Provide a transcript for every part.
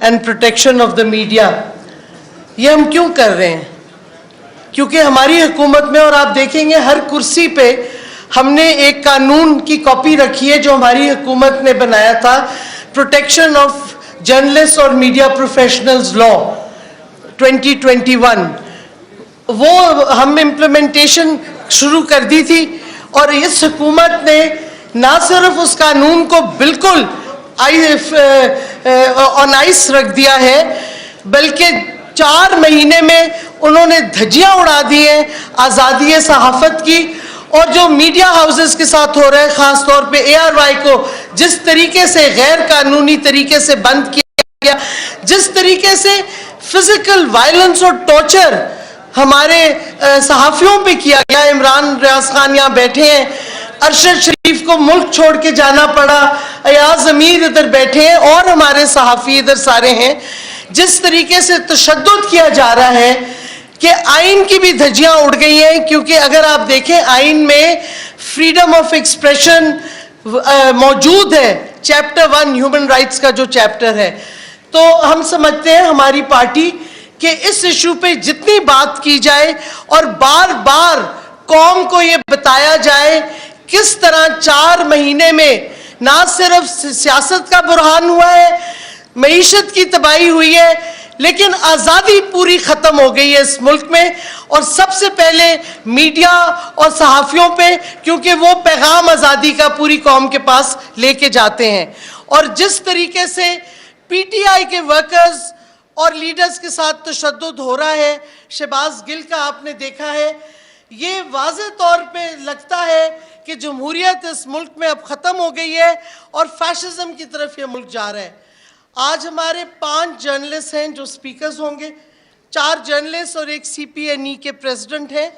and protection of the media. یہ ہم کیوں کر رہے ہیں؟ کیونکہ ہماری حکومت میں، اور آپ دیکھیں گے ہر کرسی پہ ہم نے ایک قانون کی کاپی رکھی ہے جو ہماری حکومت نے بنایا تھا، پروٹیکشن آف جرنلسٹ اور میڈیا پروفیشنلز لا 2021. وہ ہم امپلیمنٹیشن شروع کر دی تھی، اور اس حکومت نے نہ صرف اس قانون کو بالکل آن آئس رکھ دیا ہے، بلکہ 4 مہینے میں انہوں نے دھجیاں اڑا دی ہیں آزادی صحافت کی. اور جو میڈیا ہاؤسز کے ساتھ ہو رہا ہے، خاص طور پہ ARY کو جس طریقے سے غیر قانونی طریقے سے بند کیا گیا، جس طریقے سے فزیکل وائلنس اور ٹارچر ہمارے صحافیوں پہ کیا گیا. عمران ریاض خان یہاں بیٹھے ہیں، ارشد شریف کو ملک چھوڑ کے جانا پڑا، ایاز امیر ادھر بیٹھے ہیں، اور ہمارے صحافی ادھر سارے ہیں. جس طریقے سے تشدد کیا جا رہا ہے کہ آئین کی بھی دھجیاں اڑ گئی ہیں. کیونکہ اگر آپ دیکھیں آئین میں فریڈم آف ایکسپریشن موجود ہے، چیپٹر 1 ہیومن رائٹس کا جو چیپٹر ہے. تو ہم سمجھتے ہیں ہماری پارٹی کہ اس ایشو پہ جتنی بات کی جائے اور بار بار قوم کو یہ بتایا جائے کس طرح 4 مہینے میں نہ صرف سیاست کا بحران ہوا ہے، معیشت کی تباہی ہوئی ہے، لیکن آزادی پوری ختم ہو گئی ہے اس ملک میں. اور سب سے پہلے میڈیا اور صحافیوں پہ، کیونکہ وہ پیغام آزادی کا پوری قوم کے پاس لے کے جاتے ہیں. اور جس طریقے سے PTI کے ورکرز اور لیڈرز کے ساتھ تشدد ہو رہا ہے، شہباز گل کا آپ نے دیکھا ہے، یہ واضح طور پہ لگتا ہے کہ جمہوریت اس ملک میں اب ختم ہو گئی ہے اور فیشزم کی طرف یہ ملک جا رہا ہے. آج ہمارے 5 جرنلسٹ ہیں جو سپیکرز ہوں گے، 4 جرنلسٹ اور ایک CPNE کے پریزیڈنٹ ہیں،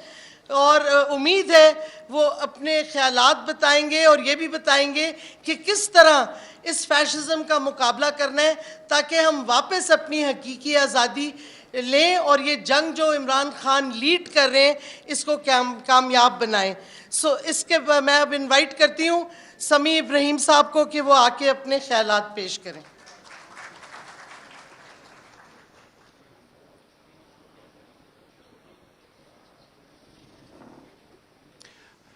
اور امید ہے وہ اپنے خیالات بتائیں گے اور یہ بھی بتائیں گے کہ کس طرح اس فیشزم کا مقابلہ کرنا ہے تاکہ ہم واپس اپنی حقیقی آزادی لیں اور یہ جنگ جو عمران خان لیڈ کر رہے ہیں اس کو کامیاب بنائیں. اس کے میں اب انوائٹ کرتی ہوں سمیع ابراہیم صاحب کو کہ وہ آ کے اپنے خیالات پیش کریں.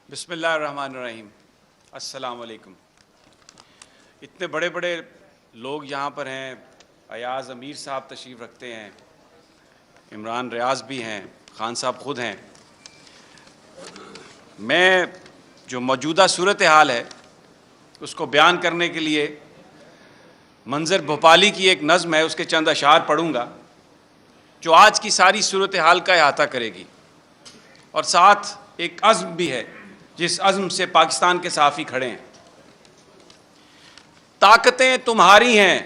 بسم اللہ الرحمن الرحیم. السلام علیکم. اتنے بڑے بڑے لوگ یہاں پر ہیں، ایاز امیر صاحب تشریف رکھتے ہیں، عمران ریاض بھی ہیں، خان صاحب خود ہیں. میں جو موجودہ صورتحال ہے اس کو بیان کرنے کے لیے منظر بھوپالی کی ایک نظم ہے، اس کے چند اشعار پڑھوں گا جو آج کی ساری صورتحال کا احاطہ کرے گی، اور ساتھ ایک عزم بھی ہے جس عزم سے پاکستان کے صحافی کھڑے ہیں. طاقتیں تمہاری ہیں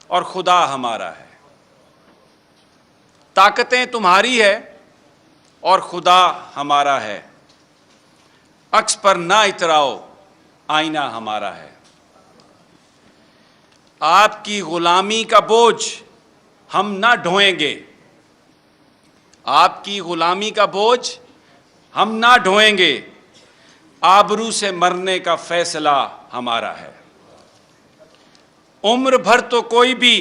اور خدا ہمارا ہے. طاقتیں تمہاری ہے اور خدا ہمارا ہے. عکس پر نہ اتراؤ، آئینہ ہمارا ہے. آپ کی غلامی کا بوجھ ہم نہ ڈھوئیں گے. آپ کی غلامی کا بوجھ ہم نہ ڈھوئیں گے. آبرو سے مرنے کا فیصلہ ہمارا ہے. عمر بھر تو کوئی بھی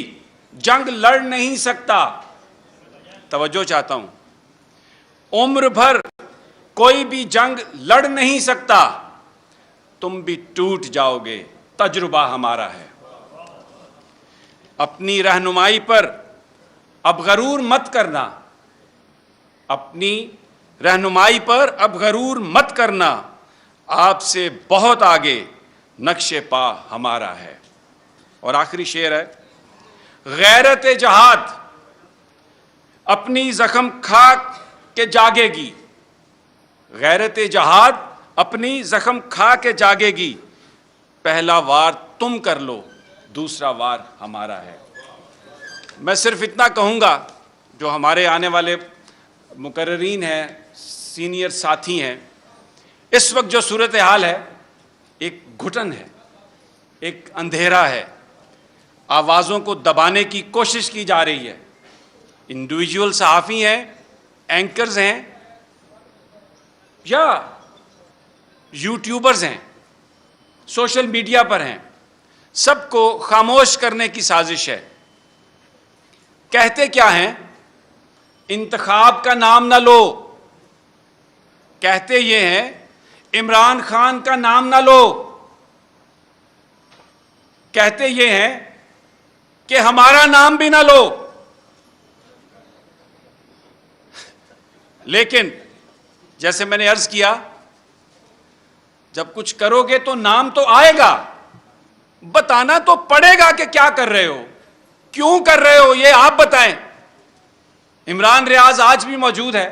جنگ لڑ نہیں سکتا. توجہ چاہتا ہوں. عمر بھر کوئی بھی جنگ لڑ نہیں سکتا. تم بھی ٹوٹ جاؤ گے، تجربہ ہمارا ہے. اپنی رہنمائی پر اب غرور مت کرنا. اپنی رہنمائی پر اب غرور مت کرنا. آپ سے بہت آگے نقش پا ہمارا ہے. اور آخری شعر ہے، غیرت جہاد اپنی زخم کھا کے جاگے گی. غیرت جہاد اپنی زخم کھا کے جاگے گی. پہلا وار تم کر لو، دوسرا وار ہمارا ہے. میں صرف اتنا کہوں گا، جو ہمارے آنے والے مقررین ہیں، سینئر ساتھی ہیں، اس وقت جو صورتحال ہے ایک گھٹن ہے، ایک اندھیرا ہے. آوازوں کو دبانے کی کوشش کی جا رہی ہے. انڈیویجول صحافی ہیں، اینکرز ہیں، یا یوٹیوبرز ہیں، سوشل میڈیا پر ہیں، سب کو خاموش کرنے کی سازش ہے. کہتے کیا ہیں؟ انتخاب کا نام نہ لو. کہتے یہ ہیں عمران خان کا نام نہ لو. کہتے یہ ہیں کہ ہمارا نام بھی نہ لو. لیکن جیسے میں نے عرض کیا، جب کچھ کرو گے تو نام تو آئے گا، بتانا تو پڑے گا کہ کیا کر رہے ہو، کیوں کر رہے ہو، یہ آپ بتائیں. عمران ریاض آج بھی موجود ہے،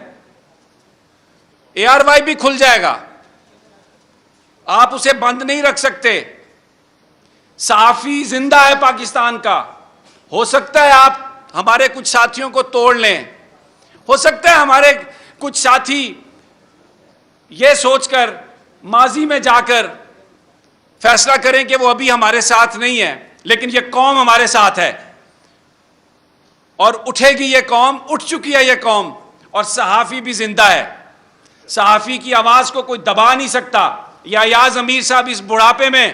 ARY بھی کھل جائے گا، آپ اسے بند نہیں رکھ سکتے. صحافی زندہ ہے پاکستان کا. ہو سکتا ہے آپ ہمارے کچھ ساتھیوں کو توڑ لیں، ہو سکتا ہے ہمارے کچھ ساتھی یہ سوچ کر ماضی میں جا کر فیصلہ کریں کہ وہ ابھی ہمارے ساتھ نہیں ہے، لیکن یہ قوم ہمارے ساتھ ہے اور اٹھے گی. یہ قوم اٹھ چکی ہے، یہ قوم. اور صحافی بھی زندہ ہے. صحافی کی آواز کو کوئی دبا نہیں سکتا. یا یاز امیر صاحب اس بڑھاپے میں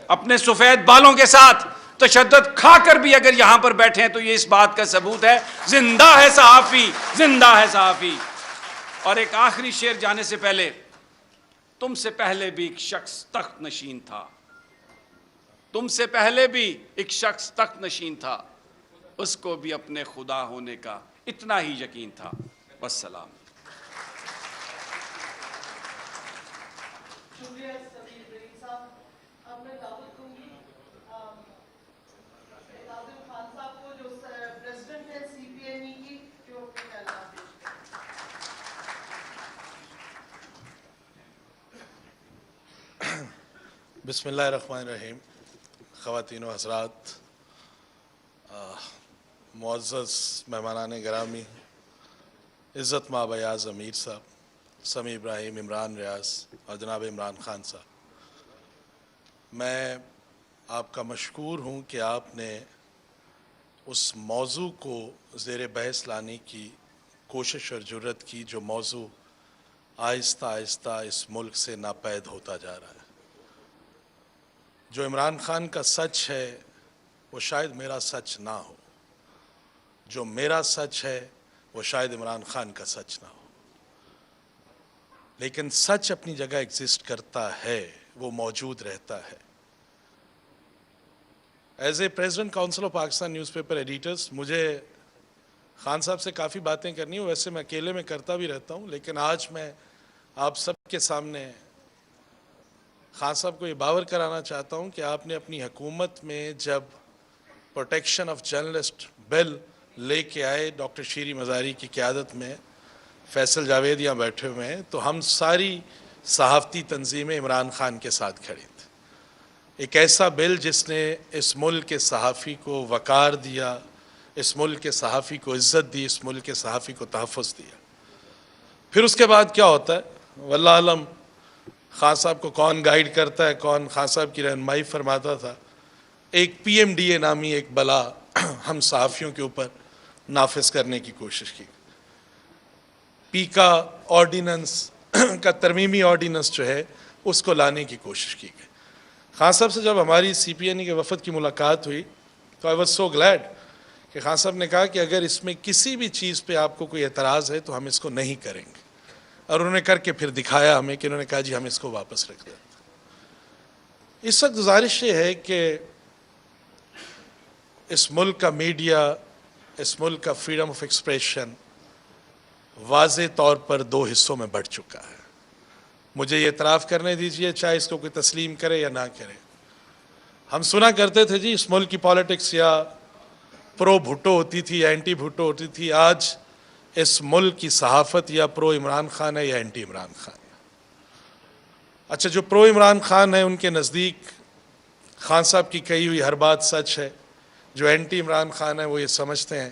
اپنے سفید بالوں کے ساتھ تشدد کھا کر بھی اگر یہاں پر بیٹھے ہیں تو یہ اس بات کا ثبوت ہے زندہ ہے صحافی، زندہ ہے صحافی. اور ایک آخری شعر جانے سے پہلے، تم سے پہلے بھی ایک شخص تخت نشین تھا. تم سے پہلے بھی ایک شخص تخت نشین تھا، اس کو بھی اپنے خدا ہونے کا اتنا ہی یقین تھا. والسلام. شکریہ سمیر ابراہیم صاحب. اب میں دعوت دوں گی ناظم خان صاحب کو، جو پریزیڈنٹ ہے CPNE کی، جو اپنے خیالات پیش کریں. بسم اللہ الرحمن الرحیم. خواتین و حضرات، معزز مہمانان گرامی، عزت مآب ایاز امیر صاحب، سمیع ابراہیم، عمران ریاض اور جناب عمران خان صاحب، میں آپ کا مشکور ہوں کہ آپ نے اس موضوع کو زیر بحث لانے کی کوشش اور جرت کی جو موضوع آہستہ آہستہ اس ملک سے ناپید ہوتا جا رہا ہے. جو عمران خان کا سچ ہے وہ شاید میرا سچ نہ ہو، جو میرا سچ ہے وہ شاید عمران خان کا سچ نہ ہو، لیکن سچ اپنی جگہ ایگزسٹ کرتا ہے، وہ موجود رہتا ہے. As a president council of Pakistan news paper editors, مجھے خان صاحب سے کافی باتیں کرنی ہیں. ویسے میں اکیلے میں کرتا بھی رہتا ہوں، لیکن آج میں آپ سب کے سامنے خان صاحب کو یہ باور کرانا چاہتا ہوں کہ آپ نے اپنی حکومت میں جب پروٹیکشن آف جرنلسٹ بل لے کے آئے ڈاکٹر شیری مزاری کی قیادت میں، فیصل جاوید یہاں بیٹھے ہوئے ہیں، تو ہم ساری صحافتی تنظیمیں عمران خان کے ساتھ کھڑی تھیں. ایک ایسا بل جس نے اس ملک کے صحافی کو وقار دیا، اس ملک کے صحافی کو عزت دی، اس ملک کے صحافی کو تحفظ دیا. پھر اس کے بعد کیا ہوتا ہے واللہ علم، خان صاحب کو کون گائیڈ کرتا ہے، کون خان صاحب کی رہنمائی فرماتا تھا. ایک PMDA نامی ایک بلا ہم صحافیوں کے اوپر نافذ کرنے کی کوشش کی. پیکا آرڈیننس کا ترمیمی آرڈیننس جو ہے اس کو لانے کی کوشش کی گئی. خان صاحب سے جب ہماری CPNE کے وفد کی ملاقات ہوئی تو آئی واز سو گلیڈ کہ خان صاحب نے کہا کہ اگر اس میں کسی بھی چیز پہ آپ کو کوئی اعتراض ہے تو ہم اس کو نہیں کریں گے. اور انہوں نے کر کے پھر دکھایا ہمیں کہ انہوں نے کہا جی ہم اس کو واپس رکھ دیتے. اس وقت گزارش یہ ہے کہ اس ملک کا میڈیا، اس ملک کا فریڈم آف ایکسپریشن واضح طور پر دو حصوں میں بڑھ چکا ہے. مجھے یہ اعتراف کرنے دیجئے، چاہے اس کو کوئی تسلیم کرے یا نہ کرے. ہم سنا کرتے تھے جی اس ملک کی پالیٹکس یا پرو بھٹو ہوتی تھی یا اینٹی بھٹو ہوتی تھی. آج اس ملک کی صحافت یا پرو عمران خان ہے یا اینٹی عمران خان ہے. اچھا، جو پرو عمران خان ہے ان کے نزدیک خان صاحب کی کہی ہوئی ہر بات سچ ہے. جو اینٹی عمران خان ہے وہ یہ سمجھتے ہیں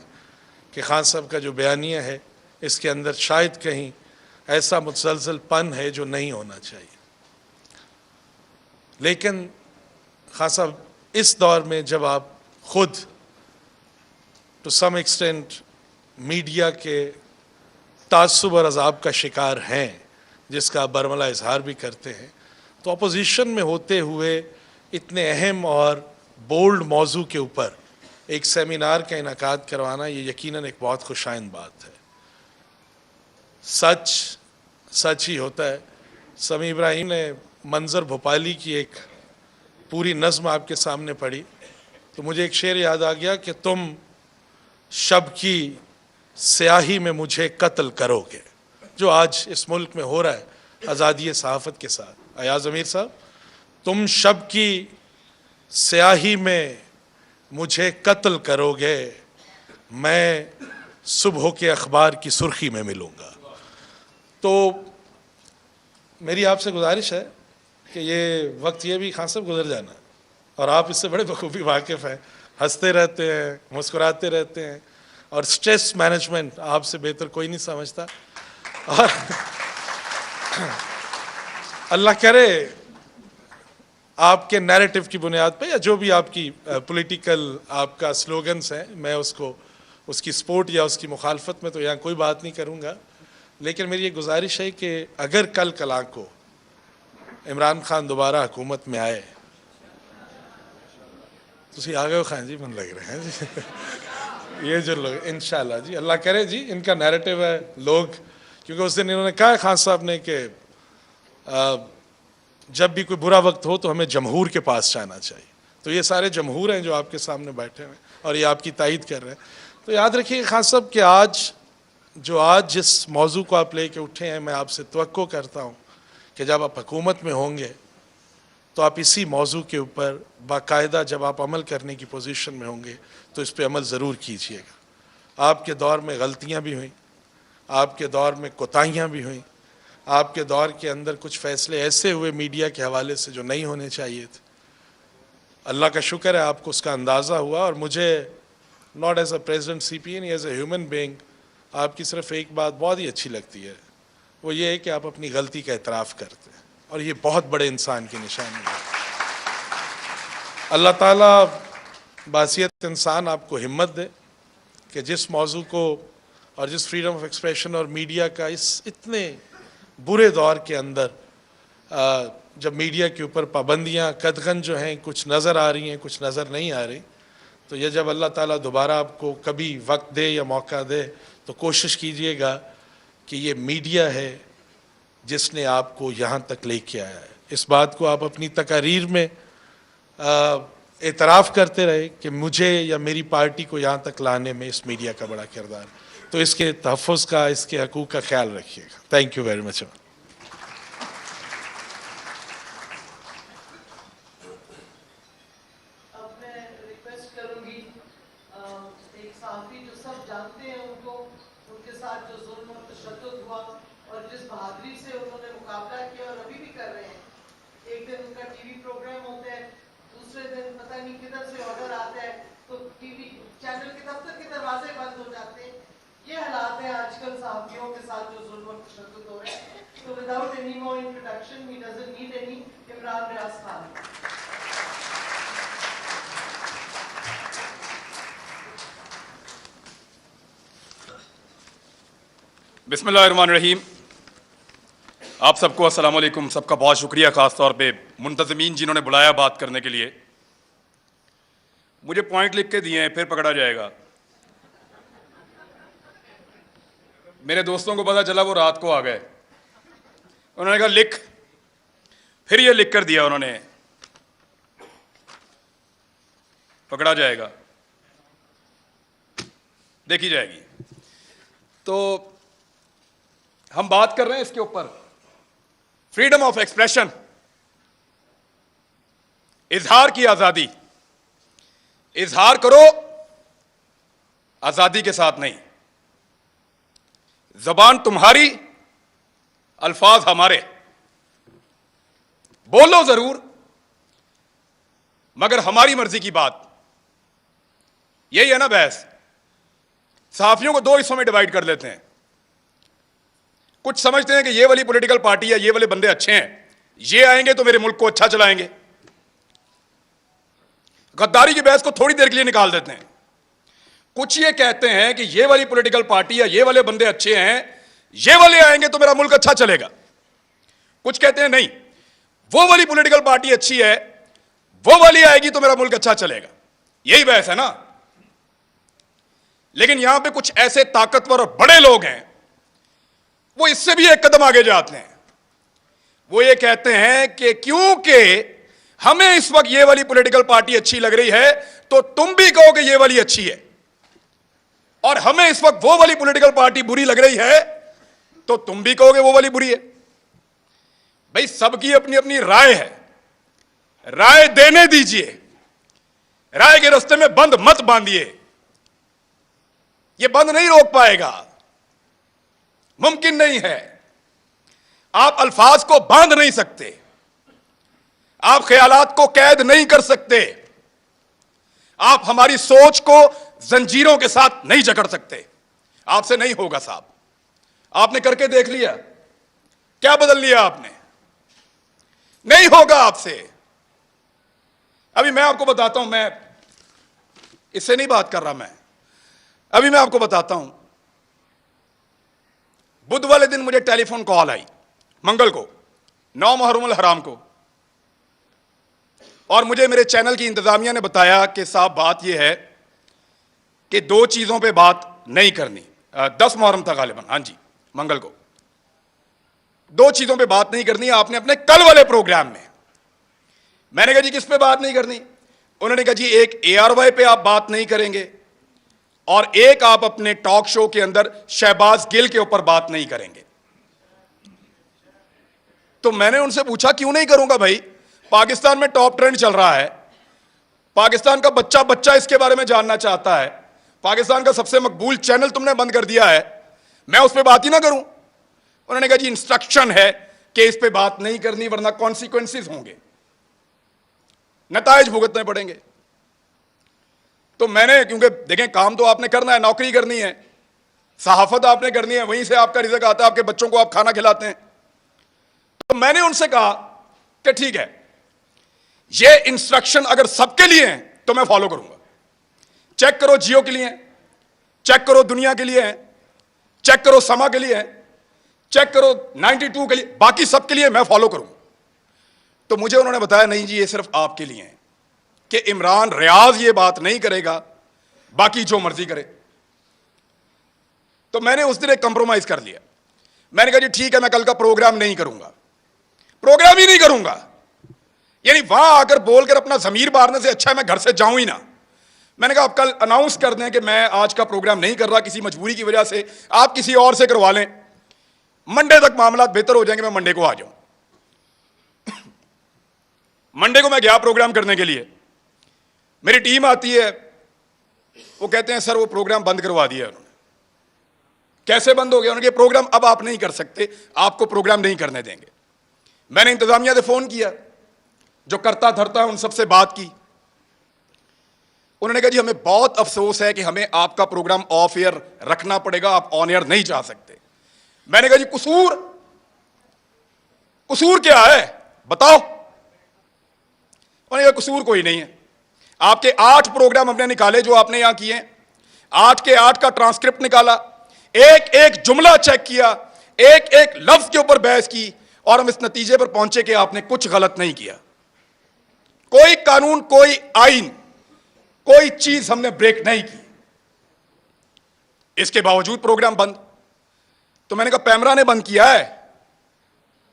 کہ خان صاحب کا جو بیانیہ ہے اس کے اندر شاید کہیں ایسا متزلزل پن ہے جو نہیں ہونا چاہیے. لیکن خان صاحب اس دور میں جب آپ خود ٹو سم ایکسٹینٹ میڈیا کے تعصب اور عذاب کا شکار ہیں، جس کا برملا اظہار بھی کرتے ہیں، تو اپوزیشن میں ہوتے ہوئے اتنے اہم اور بولڈ موضوع کے اوپر ایک سیمینار کا انعقاد کروانا یہ یقیناً ایک بہت خوش آئند بات ہے. سچ ہی ہوتا ہے. سمیع ابراہیم نے منظر بھوپالی کی ایک پوری نظم آپ کے سامنے پڑھی تو مجھے ایک شعر یاد آ گیا کہ تم شب کی سیاہی میں مجھے قتل کرو گے, جو آج اس ملک میں ہو رہا ہے آزادی صحافت کے ساتھ. ایاز امیر صاحب, تم شب کی سیاہی میں مجھے قتل کرو گے, میں صبح کے اخبار کی سرخی میں ملوں گا. تو میری آپ سے گزارش ہے کہ یہ وقت یہ بھی خان صاحب گزر جانا ہے, اور آپ اس سے بڑے بخوبی واقف ہیں, ہنستے رہتے ہیں, مسکراتے رہتے ہیں, اور سٹریس مینجمنٹ آپ سے بہتر کوئی نہیں سمجھتا. اور اللہ کرے آپ کے نیریٹو کی بنیاد پہ یا جو بھی آپ کی پولیٹیکل آپ کا سلوگنس ہیں, میں اس کی سپورٹ یا اس کی مخالفت میں تو یہاں کوئی بات نہیں کروں گا, لیکن میری یہ گزارش ہے کہ اگر کل کو عمران خان دوبارہ حکومت میں آئے, تسی آ گئے ہو خان جی, من لگ رہے ہیں جی یہ جو لوگ انشاءاللہ جی اللہ کرے جی ان کا نیریٹو ہے لوگ, کیونکہ اس دن انہوں نے کہا خان صاحب نے کہ جب بھی کوئی برا وقت ہو تو ہمیں جمہور کے پاس جانا چاہیے. تو یہ سارے جمہور ہیں جو آپ کے سامنے بیٹھے ہوئے اور یہ آپ کی تائید کر رہے ہیں. تو یاد رکھیے خان صاحب کہ آج جس موضوع کو آپ لے کے اٹھے ہیں, میں آپ سے توقع کرتا ہوں کہ جب آپ حکومت میں ہوں گے تو آپ اسی موضوع کے اوپر باقاعدہ جب آپ عمل کرنے کی پوزیشن میں ہوں گے تو اس پہ عمل ضرور کیجئے گا. آپ کے دور میں غلطیاں بھی ہوئیں, آپ کے دور میں کوتاہیاں بھی ہوئیں, آپ کے دور کے اندر کچھ فیصلے ایسے ہوئے میڈیا کے حوالے سے جو نہیں ہونے چاہیے تھے. اللہ کا شکر ہے آپ کو اس کا اندازہ ہوا, اور مجھے not as a president C P N, as a human being آپ کی صرف ایک بات بہت ہی اچھی لگتی ہے, وہ یہ ہے کہ آپ اپنی غلطی کا اعتراف کرتے ہیں, اور یہ بہت بڑے انسان کی نشانی ہے. اللہ تعالیٰ باصیت انسان آپ کو ہمت دے کہ جس موضوع کو اور جس فریڈم آف ایکسپریشن اور میڈیا کا اس اتنے برے دور کے اندر جب میڈیا کے اوپر پابندیاں قدغن جو ہیں کچھ نظر آ رہی ہیں کچھ نظر نہیں آ رہی, تو یہ جب اللہ تعالیٰ دوبارہ آپ کو کبھی وقت دے یا موقع دے تو کوشش کیجئے گا کہ یہ میڈیا ہے جس نے آپ کو یہاں تک لے کے آیا ہے. اس بات کو آپ اپنی تقاریر میں اعتراف کرتے رہے کہ مجھے یا میری پارٹی کو یہاں تک لانے میں اس میڈیا کا بڑا کردار, تو اس کے تحفظ کا, اس کے حقوق کا خیال رکھیے گا. Thank you very much. اب میں ریکویسٹ کروں گی ایک صحافی جو سب جانتے ہیں ان کے ساتھ جو ظلم اور تشدد ہوا اور جس بہادری سے انہوں نے مقابلہ کیا اور ابھی بھی کر رہے ہیں. ایک دن ان کا ٹی وی پروگرام ہوتا ہے, دوسرے دن پتہ نہیں کدھر سے آرڈر آتا ہے تو ٹی وی چینل کے دفتر کے دروازے بند ہو جاتے ہیں. یہ حالات ہیں آج کل صحافیوں کے ساتھ جو ظلم اور تشدد ہو رہے ہیں. تو without any more introduction he doesn't need any, Imran Riaz Khan. بسم اللہ الرحمن الرحیم. آپ سب کو السلام علیکم. سب کا بہت شکریہ, خاص طور پہ منتظمین جنہوں نے بلایا بات کرنے کے لیے. مجھے پوائنٹ لکھ کے دیے ہیں, پھر پکڑا جائے گا. میرے دوستوں کو پتا چلا وہ رات کو آ گئے, انہوں نے کہا لکھ, پھر یہ لکھ کر دیا انہوں نے, پکڑا جائے گا, دیکھی جائے گی. تو ہم بات کر رہے ہیں اس کے اوپر فریڈم آف ایکسپریشن, اظہار کی آزادی. اظہار کرو, آزادی کے ساتھ نہیں. زبان تمہاری, الفاظ ہمارے. بولو ضرور مگر ہماری مرضی کی بات. یہی ہے نا بحث. صحافیوں کو دو حصوں میں ڈیوائیڈ کر لیتے ہیں. کچھ سمجھتے ہیں کہ یہ والی پولیٹیکل پارٹی یا یہ والے بندے اچھے ہیں, یہ آئیں گے تو میرے ملک کو اچھا چلائیں گے. غداری کی بحث کو تھوڑی دیر کے لیے نکال دیتے ہیں. کچھ یہ کہتے ہیں کہ یہ والی پولیٹیکل پارٹی یا یہ والے بندے اچھے ہیں, یہ والے آئیں گے تو میرا ملک اچھا چلے گا. کچھ کہتے ہیں نہیں, وہ والی پولیٹیکل پارٹی اچھی ہے, وہ والی آئے گی تو میرا ملک اچھا چلے گا. یہی بحث ہے نا. لیکن یہاں پہ کچھ ایسے طاقتور اور بڑے لوگ ہیں وہ اس سے بھی ایک قدم آگے جاتے ہیں. وہ یہ کہتے ہیں کہ کیونکہ ہمیں اس وقت یہ والی پولیٹیکل پارٹی اچھی لگ رہی ہے تو تم بھی کہو کہ یہ والی اچھی ہے, اور ہمیں اس وقت وہ والی پولیٹیکل پارٹی بری لگ رہی ہے تو تم بھی کہو گے وہ والی بری ہے. بھئی سب کی اپنی اپنی رائے ہے, رائے دینے دیجئے, رائے کے راستے میں بند مت باندھیے. یہ بند نہیں روک پائے گا, ممکن نہیں ہے. آپ الفاظ کو باندھ نہیں سکتے, آپ خیالات کو قید نہیں کر سکتے, آپ ہماری سوچ کو زنجیروں کے ساتھ نہیں جکڑ سکتے. آپ سے نہیں ہوگا صاحب. آپ نے کر کے دیکھ لیا, کیا بدل لیا آپ نے؟ نہیں ہوگا آپ سے. ابھی میں آپ کو بتاتا ہوں, میں اس سے نہیں بات کر رہا, ابھی میں آپ کو بتاتا ہوں. بدھ والے دن مجھے ٹیلی فون کال آئی, منگل کو 9 محرم الحرام کو, اور مجھے میرے چینل کی انتظامیہ نے بتایا کہ صاحب بات یہ ہے کہ 2 چیزوں پہ بات نہیں کرنی. 10 محرم تھا غالباً, ہاں جی منگل کو. 2 چیزوں پہ بات نہیں کرنی آپ نے اپنے کل والے پروگرام میں. میں نے کہا جی کس پہ بات نہیں کرنی؟ انہوں نے کہا جی ایک ARY پہ آپ بات نہیں کریں گے, اور ایک آپ اپنے ٹاک شو کے اندر شہباز گل کے اوپر بات نہیں کریں گے. تو میں نے ان سے پوچھا کیوں نہیں کروں گا بھائی, پاکستان میں ٹاپ ٹرینڈ چل رہا ہے, پاکستان کا بچہ اس کے بارے میں جاننا چاہتا ہے, پاکستان کا سب سے مقبول چینل تم نے بند کر دیا ہے, میں اس پہ بات ہی نہ کروں؟ انہوں نے کہا جی انسٹرکشن ہے کہ اس پہ بات نہیں کرنی ورنہ کانسیکوینسز ہوں گے, نتائج بھگتنے پڑیں گے. تو میں نے, کیونکہ دیکھیں کام تو آپ نے کرنا ہے, نوکری کرنی ہے, صحافت آپ نے کرنی ہے, وہیں سے آپ کا رزق آتا ہے, آپ کے بچوں کو آپ کھانا کھلاتے ہیں. تو میں نے ان سے کہا کہ ٹھیک ہے, یہ انسٹرکشن اگر سب کے لیے ہیں تو میں فالو کروں گا. چیک کرو جیو کے لیے ہیں, چیک کرو دنیا کے لیے ہیں, چیک کرو سما کے لیے ہیں, چیک کرو 92 کے لیے, باقی سب کے لیے میں فالو کروں. تو مجھے انہوں نے بتایا نہیں جی یہ صرف آپ کے لیے ہیں, کہ عمران ریاض یہ بات نہیں کرے گا, باقی جو مرضی کرے. تو میں نے اس دن ایک کمپرومائز کر لیا. میں نے کہا جی ٹھیک ہے, میں کل کا پروگرام نہیں کروں گا, پروگرام ہی نہیں کروں گا. یعنی وہاں آ کر بول کر اپنا ضمیر مارنے سے اچھا ہے میں گھر سے جاؤں ہی نہ. میں نے کہا آپ کل اناؤنس کر دیں کہ میں آج کا پروگرام نہیں کر رہا کسی مجبوری کی وجہ سے, آپ کسی اور سے کروا لیں, منڈے تک معاملات بہتر ہو جائیں گے, میں منڈے کو آ جاؤں. منڈے کو میں گیا پروگرام کرنے کے لیے, میری ٹیم آتی ہے, وہ کہتے ہیں سر وہ پروگرام بند کروا دیا انہوں نے. کیسے بند ہو گیا؟ انہوں نے کہا پروگرام اب آپ نہیں کر سکتے, آپ کو پروگرام نہیں کرنے دیں گے. میں نے انتظامیہ سے فون کیا, جو کرتا دھرتا ہے ان سب سے بات کی. انہوں نے کہا جی ہمیں بہت افسوس ہے کہ ہمیں آپ کا پروگرام آف ایئر رکھنا پڑے گا, آپ آن ایئر نہیں جا سکتے. میں نے کہا جی قصور کیا ہے بتاؤ؟ انہوں نے کہا قصور کوئی نہیں ہے, آپ کے 8 پروگرام ہم نے نکالے جو آپ نے یہاں کیے, 8 کے 8 کا ٹرانسکرپٹ نکالا, ایک ایک جملہ چیک کیا, ایک ایک لفظ کے اوپر بحث کی, اور ہم اس نتیجے پر پہنچے کہ آپ نے کچھ غلط نہیں کیا. کوئی قانون, کوئی آئین, کوئی چیز ہم نے بریک نہیں کی. اس کے باوجود پروگرام بند. تو میں نے کہا پیمرا نے بند کیا ہے؟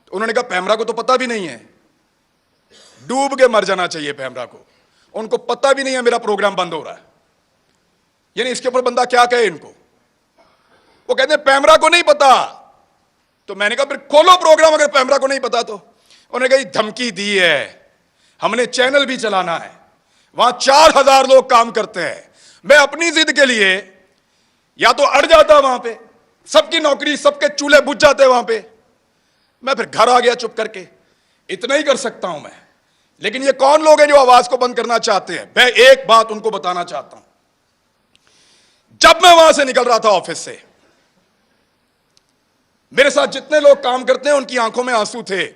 تو انہوں نے کہا پیمرا کو تو پتہ بھی نہیں ہے, ڈوب کے مر جانا چاہیے پیمرا کو, ان کو پتہ بھی نہیں ہے میرا پروگرام بند ہو رہا ہے. یعنی اس کے اوپر بندہ کیا کہے ان کو؟ وہ کہتے ہیں پیمرا کو نہیں پتا. تو میں نے کہا پھر کھولو پروگرام اگر پیمرا کو نہیں پتا تو. انہوں نے کہا یہ دھمکی دی ہے, ہم نے چینل بھی چلانا ہے, وہاں 4000 لوگ کام کرتے ہیں, میں اپنی ضد کے لیے یا تو اڑ جاتا وہاں پہ, سب کی نوکری, سب کے چولہے بجھ جاتے وہاں پہ, میں پھر گھر آ گیا چپ کر کے. اتنا ہی کر سکتا ہوں میں. لیکن یہ کون لوگ ہیں جو آواز کو بند کرنا چاہتے ہیں؟ میں ایک بات ان کو بتانا چاہتا ہوں. جب میں وہاں سے نکل رہا تھا آفس سے, میرے ساتھ جتنے لوگ کام کرتے ہیں ان کی آنکھوں میں آنسو تھے.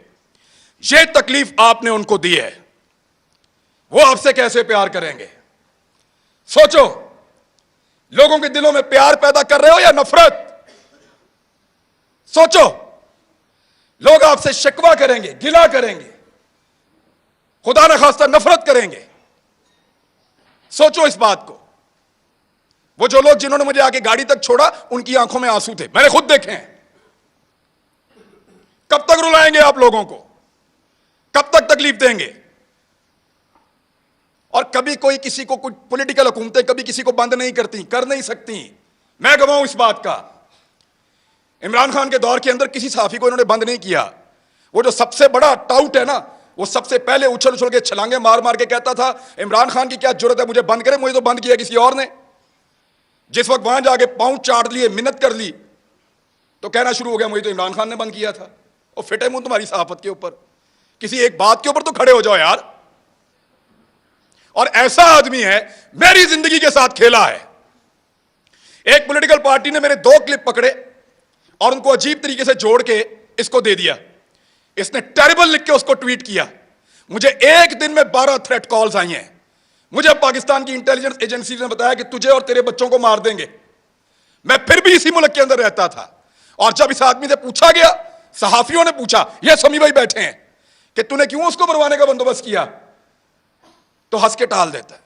یہ تکلیف آپ نے ان کو دی ہے, وہ آپ سے کیسے پیار کریں گے؟ سوچو, لوگوں کے دلوں میں پیار پیدا کر رہے ہو یا نفرت؟ سوچو, لوگ آپ سے شکوہ کریں گے, گلہ کریں گے, خدا نخواستہ نفرت کریں گے. سوچو اس بات کو. وہ جو لوگ جنہوں نے مجھے آگے گاڑی تک چھوڑا ان کی آنکھوں میں آنسو تھے, میں نے خود دیکھے ہیں. کب تک رلائیں گے آپ لوگوں کو, کب تک تکلیف دیں گے؟ اور کبھی کوئی کسی کو کچھ پولیٹیکل حکومتیں کبھی کسی کو بند نہیں کرتی, کر نہیں سکتی. میں گواہ ہوں اس بات کا. عمران خان کے دور کے اندر کسی صحافی کو انہوں نے بند نہیں کیا. وہ جو سب سے بڑا ٹاؤٹ ہے نا, وہ سب سے پہلے اچھل اچھل کے چھلانگے مار مار کے کہتا تھا عمران خان کی کیا جرت ہے مجھے بند کرے, مجھے تو بند کیا کسی اور نے. جس وقت وہاں جا کے پاؤں چاٹ لیے, منت کر لی, تو کہنا شروع ہو گیا مجھے تو عمران خان نے بند کیا تھا. اور فٹے منہ تمہاری صحافت کے اوپر, کسی ایک بات کے اوپر تو کھڑے ہو جاؤ یار. اور ایسا آدمی ہے, میری زندگی کے ساتھ کھیلا ہے. ایک پولیٹیکل پارٹی نے میرے 2 کلپ پکڑے اور ان کو عجیب طریقے سے جوڑ کے اس کو دے دیا. اس نے ٹیریبل لکھ کے اس کو ٹویٹ کیا. مجھے ایک دن میں 12 تھریٹ کالز آئی ہیں. مجھے پاکستان کی انٹیلیجنس ایجنسی نے بتایا کہ تجھے اور تیرے بچوں کو مار دیں گے. میں پھر بھی اسی ملک کے اندر رہتا تھا. اور جب اس آدمی سے پوچھا گیا, صحافیوں نے پوچھا, یہ سمی بھائی بیٹھے ہیں, کہ تو نے کیوں اس کو مروانے کا بندوبست کیا, تو ہنس کے ٹال دیتا ہے.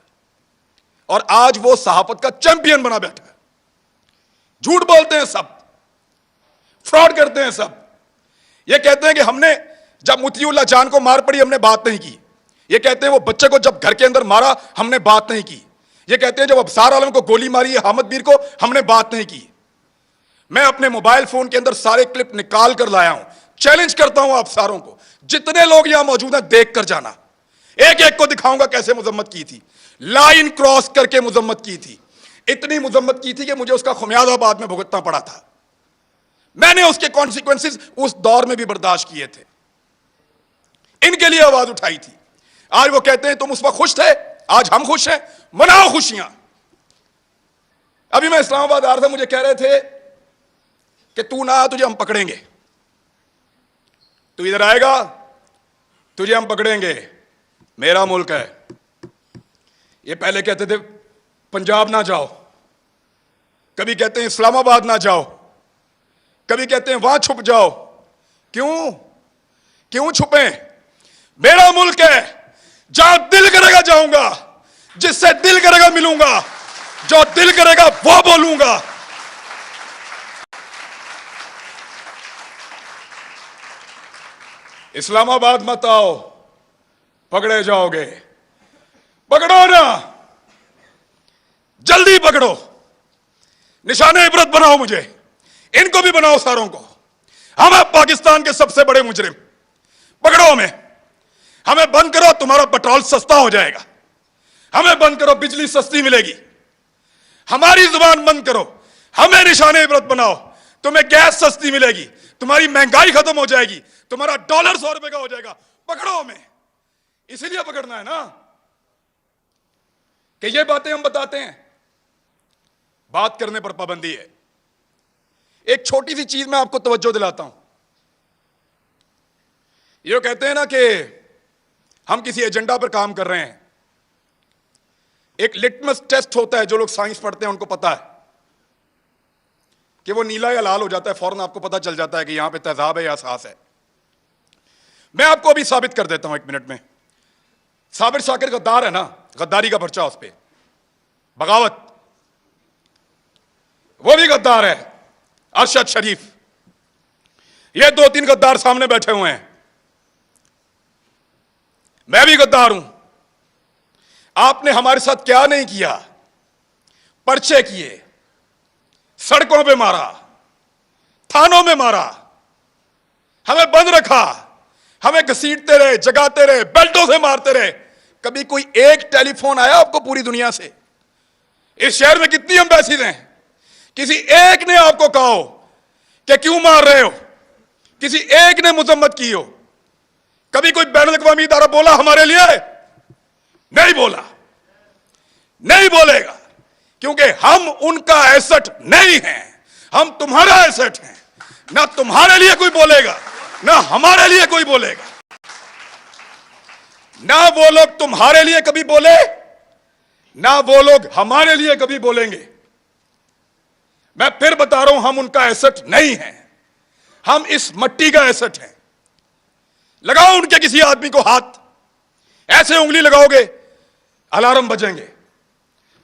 اور آج وہ صحافت کا چیمپئن بنا بیٹھا ہے. جھوٹ بولتے ہیں سب, فراڈ کرتے ہیں سب. یہ کہتے ہیں کہ ہم نے جب مطیع اللہ جان کو مار پڑی ہم نے بات نہیں کی. یہ کہتے ہیں وہ بچے کو جب گھر کے اندر مارا ہم نے بات نہیں کی. یہ کہتے ہیں جب ابصار عالم کو گولی ماری ہے حامد میر کو ہم نے بات نہیں کی. میں اپنے موبائل فون کے اندر سارے کلپ نکال کر لایا ہوں. چیلنج کرتا ہوں آپ ساروں کو, جتنے لوگ یہاں موجود ہیں دیکھ کر جانا. ایک ایک کو دکھاؤں گا کیسے مذمت کی تھی, لائن کراس کر کے مذمت کی تھی. اتنی مذمت کی تھی کہ مجھے اس کا خمیازہ بعد میں بھگتنا پڑا تھا. میں نے اس کے کانسیکوینسز اس دور میں بھی برداشت کیے تھے. ان کے لیے آواز اٹھائی تھی. آج وہ کہتے ہیں تم اس وقت خوش تھے, آج ہم خوش ہیں, مناؤ خوشیاں. ابھی میں اسلام آباد آ رہا تھا, مجھے کہہ رہے تھے کہ تو نہ تجھے ہم پکڑیں گے, تو ادھر آئے گا تجھے ہم پکڑیں گے, میرا ملک ہے. یہ پہلے کہتے تھے پنجاب نہ جاؤ, کبھی کہتے ہیں اسلام آباد نہ جاؤ, کبھی کہتے ہیں وہاں چھپ جاؤ. کیوں چھپیں؟ میرا ملک ہے, جہاں دل کرے گا جاؤں گا, جس سے دل کرے گا ملوں گا, جو دل کرے گا وہ بولوں گا. اسلام آباد مت آؤ, پکڑے جاؤ گے. پکڑو نا, جلدی پکڑو, نشان عبرت بناؤ مجھے, ان کو بھی بناؤ ساروں کو. ہم ہیں پاکستان کے سب سے بڑے مجرم, پکڑو ہمیں بند کرو, تمہارا پیٹرول سستا ہو جائے گا. ہمیں بند کرو, بجلی سستی ملے گی. ہماری زبان بند کرو, ہمیں نشان عبرت بناؤ, تمہیں گیس سستی ملے گی, تمہاری مہنگائی ختم ہو جائے گی, تمہارا ڈالر 100 روپے کا ہو جائے گا. پکڑو ہمیں, اسی لیے پکڑنا ہے نا کہ یہ باتیں ہم بتاتے ہیں. بات کرنے پر پابندی ہے. ایک چھوٹی سی چیز میں آپ کو توجہ دلاتا ہوں. یہ کہتے ہیں نا کہ ہم کسی ایجنڈا پر کام کر رہے ہیں. ایک لٹمس ٹیسٹ ہوتا ہے, جو لوگ سائنس پڑھتے ہیں ان کو پتا ہے کہ وہ نیلا یا لال ہو جاتا ہے, فوراً آپ کو پتا چل جاتا ہے کہ یہاں پہ تیزاب ہے یا اساس ہے. میں آپ کو ابھی ثابت کر دیتا ہوں 1 منٹ میں. صابر شاکر غدار ہے نا, غداری کا پرچہ اس پہ, بغاوت, وہ بھی غدار ہے. ارشد شریف, یہ 2-3 غدار سامنے بیٹھے ہوئے ہیں. میں بھی غدار ہوں. آپ نے ہمارے ساتھ کیا نہیں کیا؟ پرچے کیے, سڑکوں پہ مارا, تھانوں میں مارا, ہمیں بند رکھا, ہمیں گھسیٹتے رہے, جگاتے رہے, بیلٹوں سے مارتے رہے. کبھی کوئی ایک ٹیلی فون آیا آپ کو پوری دنیا سے؟ اس شہر میں کتنی ایمبیسیز ہیں, کسی ایک نے آپ کو کہا ہو کہ کیوں مار رہے ہو؟ کسی ایک نے مذمت کی ہو؟ کبھی کوئی بین الاقوامی ادارہ بولا ہمارے لیے؟ نہیں بولا, نہیں بولے گا, کیونکہ ہم ان کا ایسٹ نہیں ہیں, ہم تمہارا ایسٹ ہیں. نہ تمہارے لیے کوئی بولے گا, نہ ہمارے لیے کوئی بولے گا. نہ وہ لوگ تمہارے لیے کبھی بولے, نہ وہ لوگ ہمارے لیے کبھی بولیں گے. میں پھر بتا رہا ہوں, ہم ان کا ایسٹ نہیں ہیں, ہم اس مٹی کا ایسٹ ہیں. لگاؤ ان کے کسی آدمی کو ہاتھ, ایسے انگلی لگاؤ گے الارم بجیں گے.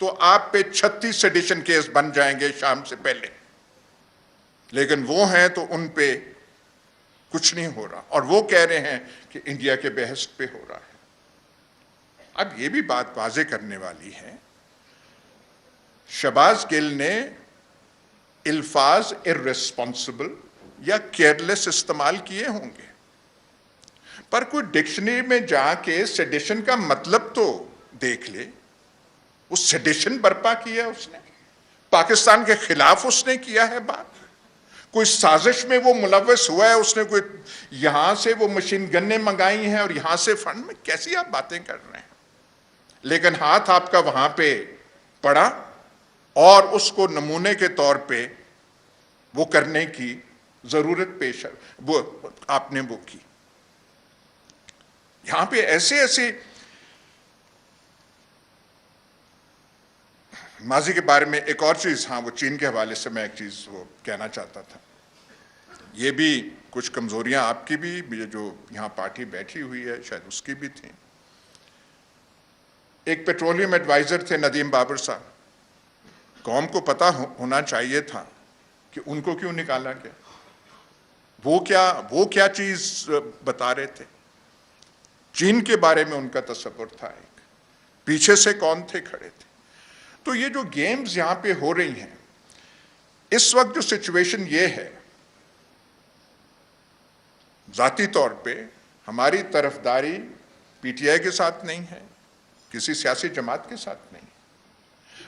تو آپ پہ 36 سیڈیشن کیس بن جائیں گے شام سے پہلے، لیکن وہ ہیں تو ان پہ کچھ نہیں ہو رہا، اور وہ کہہ رہے ہیں کہ انڈیا کے بہشت پہ ہو رہا ہے۔ اب یہ بھی بات واضح کرنے والی ہے، شہباز گل نے الفاظ irresponsible یا کیئرلیس استعمال کیے ہوں گے، پر کوئی ڈکشنری میں جا کے سیڈیشن کا مطلب تو دیکھ لے۔ وہ سیڈیشن برپا کیا ہے اس نے، پاکستان کے خلاف اس نے کیا ہے بات، کوئی سازش میں وہ ملوث ہوا ہے، اس نے کوئی یہاں سے وہ مشین گنیں منگائی ہیں اور یہاں سے فنڈ میں، کیسی آپ باتیں کر رہے ہیں؟ لیکن ہاتھ آپ کا وہاں پہ پڑا اور اس کو نمونے کے طور پہ وہ کرنے کی ضرورت پیش ہے، وہ آپ نے وہ کی۔ یہاں پہ ایسے ماضی کے بارے میں ایک اور چیز، ہاں وہ چین کے حوالے سے میں ایک چیز وہ کہنا چاہتا تھا، یہ بھی کچھ کمزوریاں آپ کی بھی، جو یہاں پارٹی بیٹھی ہوئی ہے شاید اس کی بھی تھیں۔ ایک پیٹرولیم ایڈوائزر تھے ندیم بابر صاحب، قوم کو پتا ہونا چاہیے تھا کہ ان کو کیوں نکالا گیا، وہ کیا چیز بتا رہے تھے، چین کے بارے میں ان کا تصور تھا، ایک پیچھے سے کون تھے کھڑے تھے۔ تو یہ جو گیمز یہاں پہ ہو رہی ہیں، اس وقت جو سچویشن یہ ہے، ذاتی طور پہ ہماری طرفداری پی ٹی آئی کے ساتھ نہیں ہے، کسی سیاسی جماعت کے ساتھ نہیں،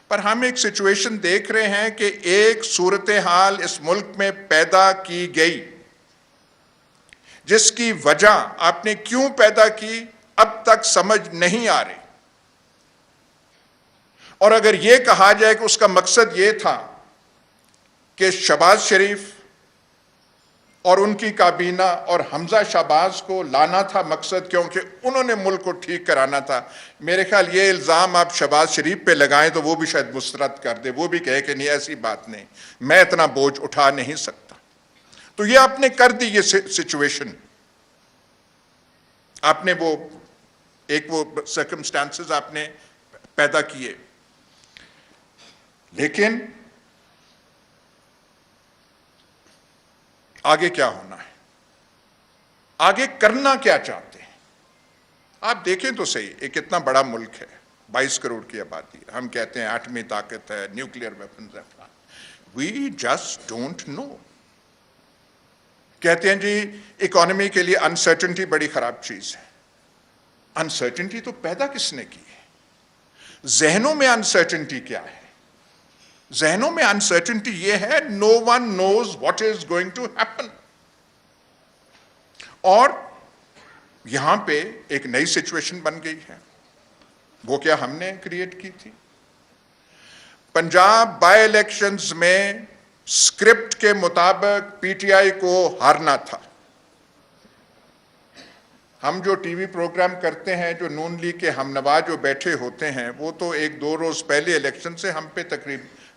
پر ہم ایک سچویشن دیکھ رہے ہیں کہ ایک صورتحال اس ملک میں پیدا کی گئی، جس کی وجہ آپ نے کیوں پیدا کی اب تک سمجھ نہیں آ رہی، اور اگر یہ کہا جائے کہ اس کا مقصد یہ تھا کہ شہباز شریف اور ان کی کابینہ اور حمزہ شہباز کو لانا تھا مقصد، کیونکہ انہوں نے ملک کو ٹھیک کرانا تھا، میرے خیال یہ الزام آپ شہباز شریف پہ لگائیں تو وہ بھی شاید مسترد کر دے، وہ بھی کہے کہ نہیں ایسی بات نہیں، میں اتنا بوجھ اٹھا نہیں سکتا۔ تو یہ آپ نے کر دی، یہ سچویشن آپ نے وہ سرکمسٹانسز آپ نے پیدا کیے، لیکن آگے کیا ہونا ہے، آگے کرنا کیا چاہتے ہیں؟ آپ دیکھیں تو صحیح، ایک اتنا بڑا ملک ہے، 22 کروڑ کی آبادی، ہم کہتے ہیں ایٹمی طاقت ہے، نیوکلیئر ویپنز ہے، وی جسٹ ڈونٹ نو۔ کہتے ہیں جی اکانومی کے لیے انسرٹنٹی بڑی خراب چیز ہے، انسرٹنٹی تو پیدا کس نے کی ہے؟ ذہنوں میں انسرٹنٹی کیا ہے؟ ذہنوں میں انسرٹنٹی یہ ہے no one knows what is going to happen, اور یہاں پہ ایک نئی سچویشن بن گئی ہے، وہ کیا ہم نے کریٹ کی تھی؟ پنجاب بائی الیکشنز میں سکرپٹ کے مطابق پی ٹی آئی کو ہارنا تھا۔ ہم جو ٹی وی پروگرام کرتے ہیں، جو نون لیگ کے ہم نوا جو بیٹھے ہوتے ہیں، وہ تو 1-2 روز پہلے الیکشن سے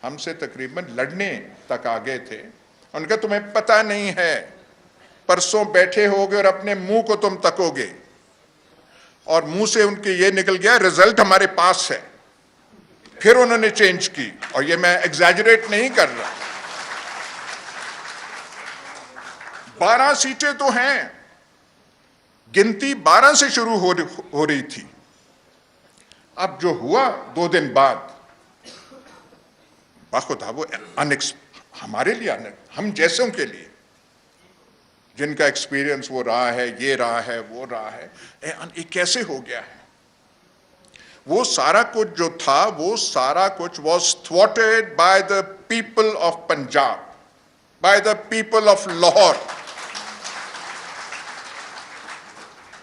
ہم سے تقریباً لڑنے تک آ گئے تھے۔ ان کا تمہیں پتہ نہیں ہے، پرسوں بیٹھے ہوگے اور اپنے منہ کو تم تکو گے، اور منہ سے ان کے یہ نکل گیا رزلٹ ہمارے پاس ہے، پھر انہوں نے چینج کی، اور یہ میں ایگزیجریٹ نہیں کر رہا، 12 سیٹیں تو ہیں، گنتی 12 سے شروع ہو رہی تھی، اب جو ہوا 2 دن بعد، باخدا وہ ہمارے لیے، ہم جیسوں کے لیے جن کا ایکسپیرینس وہ رہا ہے، یہ رہا ہے، وہ رہا ہے، یہ کیسے ہو گیا ہے؟ وہ سارا کچھ جو تھا، وہ سارا کچھ was thwarted by the people of Punjab, by the people of Lahore۔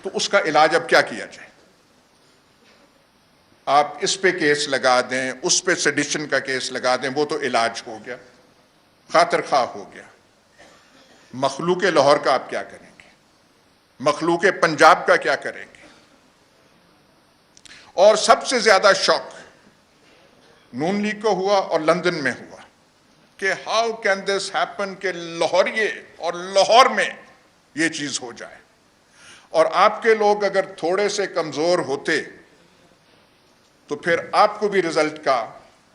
تو اس کا علاج اب کیا کیا جائے؟ آپ اس پہ کیس لگا دیں، اس پہ سیڈیشن کا کیس لگا دیں، وہ تو علاج ہو گیا، خاطر خواہ ہو گیا۔ مخلوق لاہور کا آپ کیا کریں گے؟ مخلوق پنجاب کا کیا کریں گے؟ اور سب سے زیادہ شوق نون لیگ کو ہوا اور لندن میں ہوا کہ ہاؤ کین دس ہیپن کہ لاہوریے اور لاہور میں یہ چیز ہو جائے، اور آپ کے لوگ اگر تھوڑے سے کمزور ہوتے تو پھر آپ کو بھی رزلٹ کا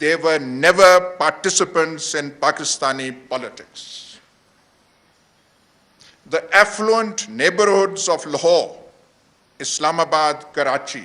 they were never participants in Pakistani politics. The affluent neighborhoods of Lahore, Islamabad, Karachi,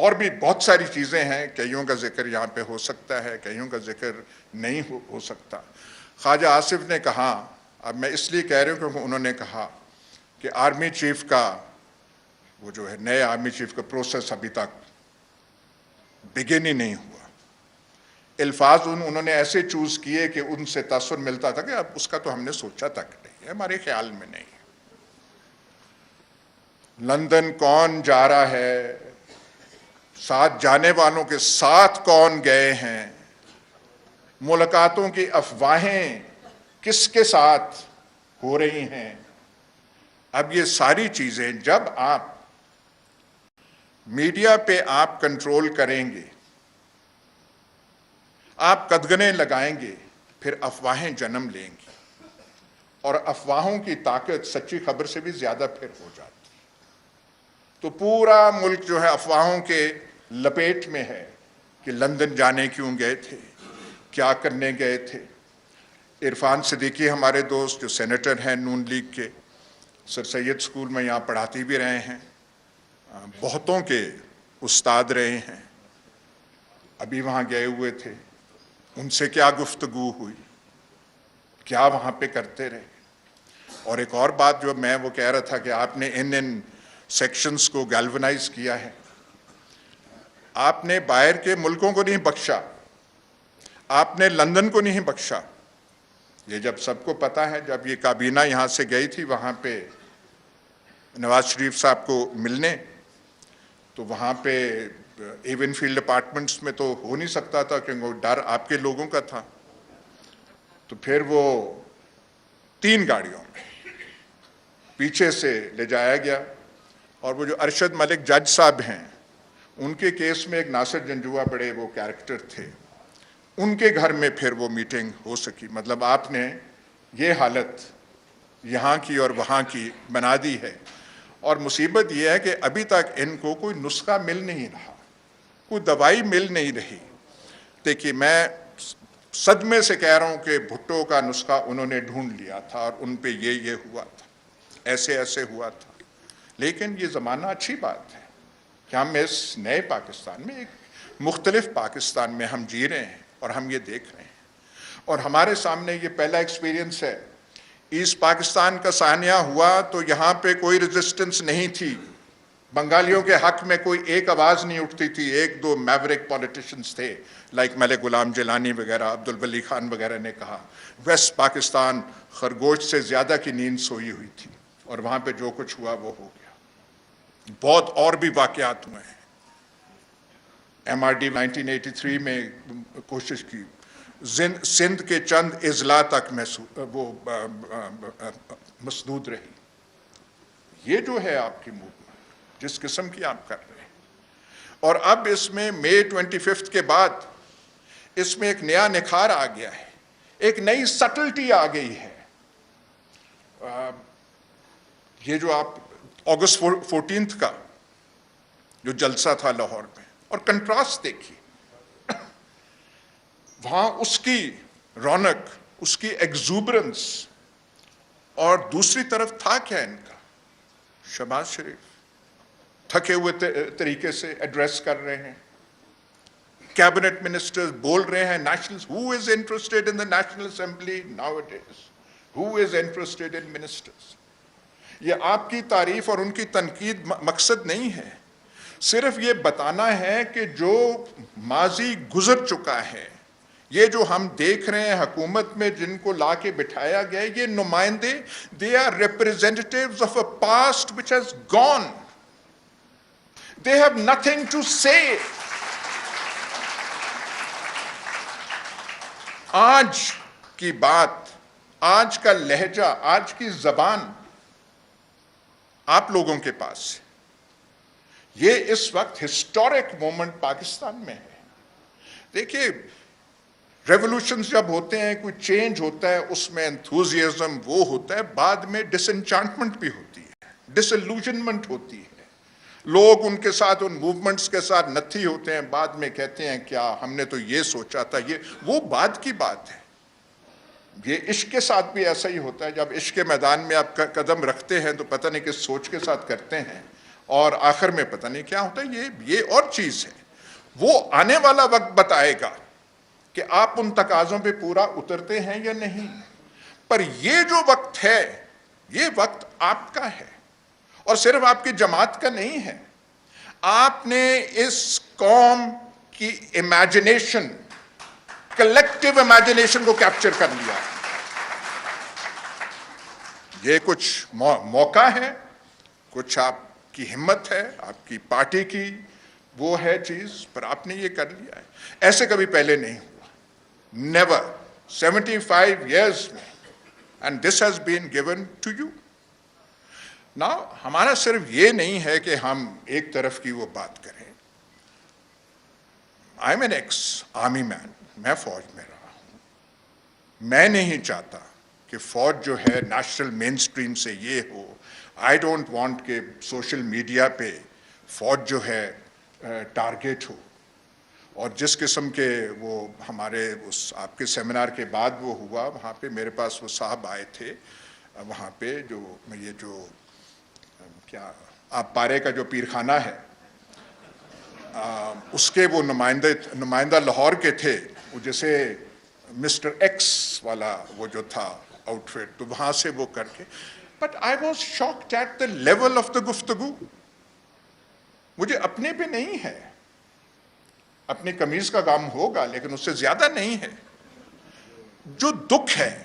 اور بھی بہت ساری چیزیں ہیں, کئیوں کا ذکر یہاں پہ ہو سکتا ہے, کئیوں کا ذکر نہیں ہو سکتا. خواجہ آصف نے کہا, اب میں اس لیے کہہ رہا ہوں کیونکہ انہوں نے کہا کہ آرمی چیف کا وہ جو ہے نئے آرمی چیف کا پروسیس ابھی تک بگن ہی نہیں ہوا. الفاظ انہوں نے ایسے چوز کیے کہ ان سے تاثر ملتا تھا کہ اب اس کا تو ہم نے سوچا تک نہیں ہے, ہمارے خیال میں نہیں ہے. لندن کون جا رہا ہے, ساتھ جانے والوں کے ساتھ کون گئے ہیں, ملاقاتوں کی افواہیں کس کے ساتھ ہو رہی ہیں, اب یہ ساری چیزیں جب آپ میڈیا پہ آپ کنٹرول کریں گے, آپ قدغنیں لگائیں گے, پھر افواہیں جنم لیں گی, اور افواہوں کی طاقت سچی خبر سے بھی زیادہ پھر ہو جاتی. تو پورا ملک جو ہے افواہوں کے لپیٹ میں ہے کہ لندن جانے کیوں گئے تھے, کیا کرنے گئے تھے. عرفان صدیقی ہمارے دوست جو سینیٹر ہیں نون لیگ کے, سر سید اسکول میں یہاں پڑھاتی بھی رہے ہیں, بہتوں کے استاد رہے ہیں, ابھی وہاں گئے ہوئے تھے. ان سے کیا گفتگو ہوئی, کیا وہاں پہ کرتے رہے. اور ایک اور بات جو میں وہ کہہ رہا تھا کہ آپ نے ان سیکشنز کو گیلونائز کیا ہے, آپ نے باہر کے ملکوں کو نہیں بخشا, آپ نے لندن کو نہیں بخشا. یہ جب سب کو پتا ہے, جب یہ کابینہ یہاں سے گئی تھی وہاں پہ نواز شریف صاحب کو ملنے, تو وہاں پہ ایون فیلڈ اپارٹمنٹس میں تو ہو نہیں سکتا تھا کیونکہ وہ ڈر آپ کے لوگوں کا تھا. تو پھر وہ 3 گاڑیوں میں پیچھے سے لے جایا گیا, اور وہ جو ارشد ملک جج صاحب ہیں, ان کے کیس میں ایک ناصر جنجوعہ بڑے وہ کیریکٹر تھے, ان کے گھر میں پھر وہ میٹنگ ہو سکی. مطلب آپ نے یہ حالت یہاں کی اور وہاں کی بنا دی ہے. اور مصیبت یہ ہے کہ ابھی تک ان کو کوئی نسخہ مل نہیں رہا, کوئی دوائی مل نہیں رہی. دیکھیے میں صدمے سے کہہ رہا ہوں کہ بھٹو کا نسخہ انہوں نے ڈھونڈ لیا تھا اور ان پہ یہ ہوا تھا, ایسے ایسے ہوا تھا. لیکن یہ زمانہ اچھی بات ہے کہ ہم اس نئے پاکستان میں, ایک مختلف پاکستان میں ہم جی رہے ہیں اور ہم یہ دیکھ رہے ہیں. اور ہمارے سامنے یہ پہلا ایکسپیرینس ہے. ایسٹ پاکستان کا سانحہ ہوا تو یہاں پہ کوئی ریزسٹنس نہیں تھی, بنگالیوں کے حق میں کوئی ایک آواز نہیں اٹھتی تھی. 1-2 میوریک پولیٹیشنز تھے لائک ملک غلام جیلانی وغیرہ, عبدالولی خان وغیرہ نے کہا. ویسٹ پاکستان خرگوش سے زیادہ کی نیند سوئی ہوئی تھی, اور وہاں پہ جو کچھ ہوا وہ ہو گیا. بہت اور بھی واقعات ہوئے ہیں. MRD 1983 میں کوشش کی, سندھ کے چند اضلاع تک وہ مسدود رہی. یہ جو ہے آپ کی موومنٹ جس قسم کی آپ کر رہے ہیں, اور اب اس میں مئی 25 کے بعد اس میں ایک نیا نکھار آ گیا ہے, ایک نئی سٹلٹی آ گئی ہے. یہ جو آپ اگست 14 کا جو جلسہ تھا لاہور میں, اور کنٹراسٹ دیکھیے, وہاں اس کی رونق, اس کی ایگزوبرنس, اور دوسری طرف تھا کیا ان کا, شہباز شریف تھکے ہوئے طریقے سے ایڈریس کر رہے ہیں, کیبنٹ منسٹرز بول رہے ہیں national, who is interested in the National Assembly nowadays, who is interested in ministers. یہ آپ کی تعریف اور ان کی تنقید مقصد نہیں ہے, صرف یہ بتانا ہے کہ جو ماضی گزر چکا ہے, یہ جو ہم دیکھ رہے ہیں حکومت میں جن کو لا کے بٹھایا گیا, یہ نمائندے, they are representatives of a past which has gone. They have nothing to say. آج کی بات, آج کا لہجہ, آج کی زبان آپ لوگوں کے پاس ہے. یہ اس وقت ہسٹورک مومنٹ پاکستان میں ہے. دیکھیے ریولوشنز جب ہوتے ہیں, کوئی چینج ہوتا ہے, اس میں انتھوزیازم وہ ہوتا ہے, بعد میں ڈس انچانٹمنٹ بھی ہوتی ہے, ڈس الوژنمنٹ ہوتی ہے. لوگ ان کے ساتھ, ان موومنٹس کے ساتھ نتھی ہوتے ہیں, بعد میں کہتے ہیں کیا ہم نے تو یہ سوچا تھا, یہ وہ بعد کی بات ہے. یہ عشق کے ساتھ بھی ایسا ہی ہوتا ہے. جب عشق کے میدان میں آپ قدم رکھتے ہیں تو پتہ نہیں کس سوچ کے ساتھ کرتے ہیں, اور آخر میں پتہ نہیں کیا ہوتا ہے. یہ اور چیز ہے. وہ آنے والا وقت بتائے گا کہ آپ ان تقاضوں پہ پورا اترتے ہیں یا نہیں. پر یہ جو وقت ہے, یہ وقت آپ کا ہے, اور صرف آپ کی جماعت کا نہیں ہے. آپ نے اس قوم کی امیجنیشن, کلیکٹیو امیجنیشن کو کیپچر کر لیا ہے. یہ کچھ موقع ہے, کچھ آپ کی ہمت ہے, آپ کی پارٹی کی وہ ہے چیز, پر آپ نے یہ کر لیا ہے. ایسے کبھی پہلے نہیں ہوا, نیور, 75 years میں, and this has been given to you. Now, ہمارا صرف یہ نہیں ہے کہ ہم ایک طرف کی وہ بات کریں. I'm an ex-army man, میں فوج میں رہا ہوں. میں نہیں چاہتا کہ فوج جو ہے نیشنل مین سٹریم سے یہ ہو. آئی ڈونٹ وانٹ کہ سوشل میڈیا پہ فوج جو ہے ٹارگیٹ ہو. اور جس قسم کے وہ ہمارے اس آپ کے سیمینار کے بعد وہ ہوا, وہاں پہ میرے پاس وہ صاحب آئے تھے, وہاں پہ جو یہ جو کیا آپ پارے کا جو پیر خانہ ہے, اس کے وہ نمائندہ لاہور کے تھے, وہ جیسے مسٹر ایکس والا وہ جو تھا آؤٹ فٹ, تو وہاں سے وہ کر کے. But I was shocked at the level of the گفتگو. مجھے اپنے پہ نہیں ہے, اپنی قمیض کا کام ہوگا لیکن اس سے زیادہ نہیں ہے. جو دکھ ہے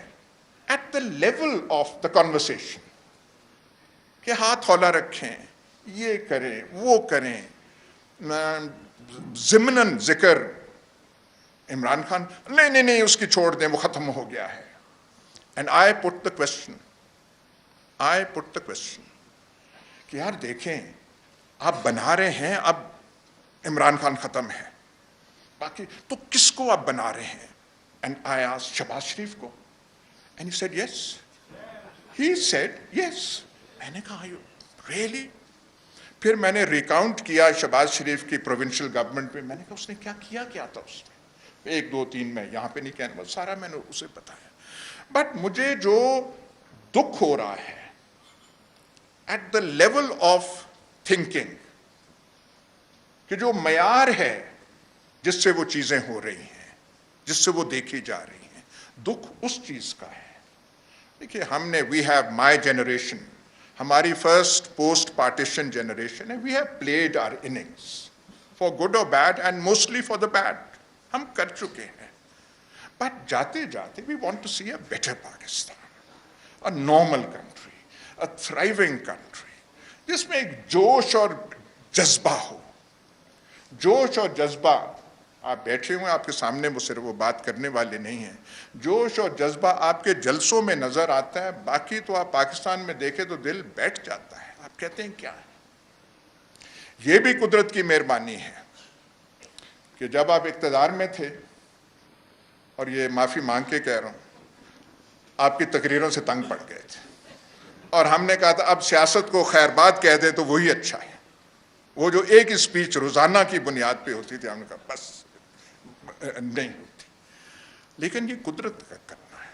at the level of the conversation, کہ ہاتھ ہولا رکھیں, یہ کریں وہ کریں, ضمناً ذکر عمران خان, نہیں اس کی چھوڑ دیں, وہ ختم ہو گیا ہے. And I put the question کہ یار دیکھیں, آپ بنا رہے ہیں اب عمران خان ختم ہے, باقی تو کس کو آپ بنا رہے ہیں؟ اینڈ آئی آسکڈ شہباز شریف کو, اینڈ ہی سیڈ یس. میں نے کہا یو ریئلی؟ پھر میں نے ریکاؤنٹ کیا شہباز شریف کی پروونشل گورنمنٹ پہ. میں نے کہا اس نے کیا تھا اس میں, 1 2 3 میں یہاں پہ نہیں کہنا, سارا میں نے اسے بتایا. بٹ مجھے جو دکھ ہو رہا ہے at the level of thinking, کہ جو معیار ہے جس سے وہ چیزیں ہو رہی ہیں, جس سے وہ دیکھی جا رہی ہیں, دکھ اس چیز کا ہے. دیکھیے ہم نے, وی ہیو مائی جنریشن, ہماری فرسٹ پوسٹ پارٹیشن جنریشن ہے, we have played our innings for good اور bad, and mostly for the bad. ہم کر چکے ہیں. بٹ جاتے جاتے we want to see a better Pakistan, a normal country, a thriving country, جس میں ایک جوش اور جذبہ ہو. جوش اور جذبہ, آپ بیٹھے ہوئے آپ کے سامنے, وہ صرف وہ بات کرنے والے نہیں ہیں. جوش اور جذبہ آپ کے جلسوں میں نظر آتا ہے, باقی تو آپ پاکستان میں دیکھیں تو دل بیٹھ جاتا ہے. آپ کہتے ہیں کیا ہے. یہ بھی قدرت کی مہربانی ہے کہ جب آپ اقتدار میں تھے, اور یہ معافی مانگ کے کہہ رہا ہوں, آپ کی تقریروں سے تنگ پڑ گئے تھے, اور ہم نے کہا تھا اب سیاست کو خیر بات کہہ دیں تو وہی اچھا ہے. وہ جو ایک اسپیچ روزانہ کی بنیاد پہ ہوتی تھی, ہم نے کہا بس نہیں ہوتی. لیکن یہ قدرت کا کرنا ہے.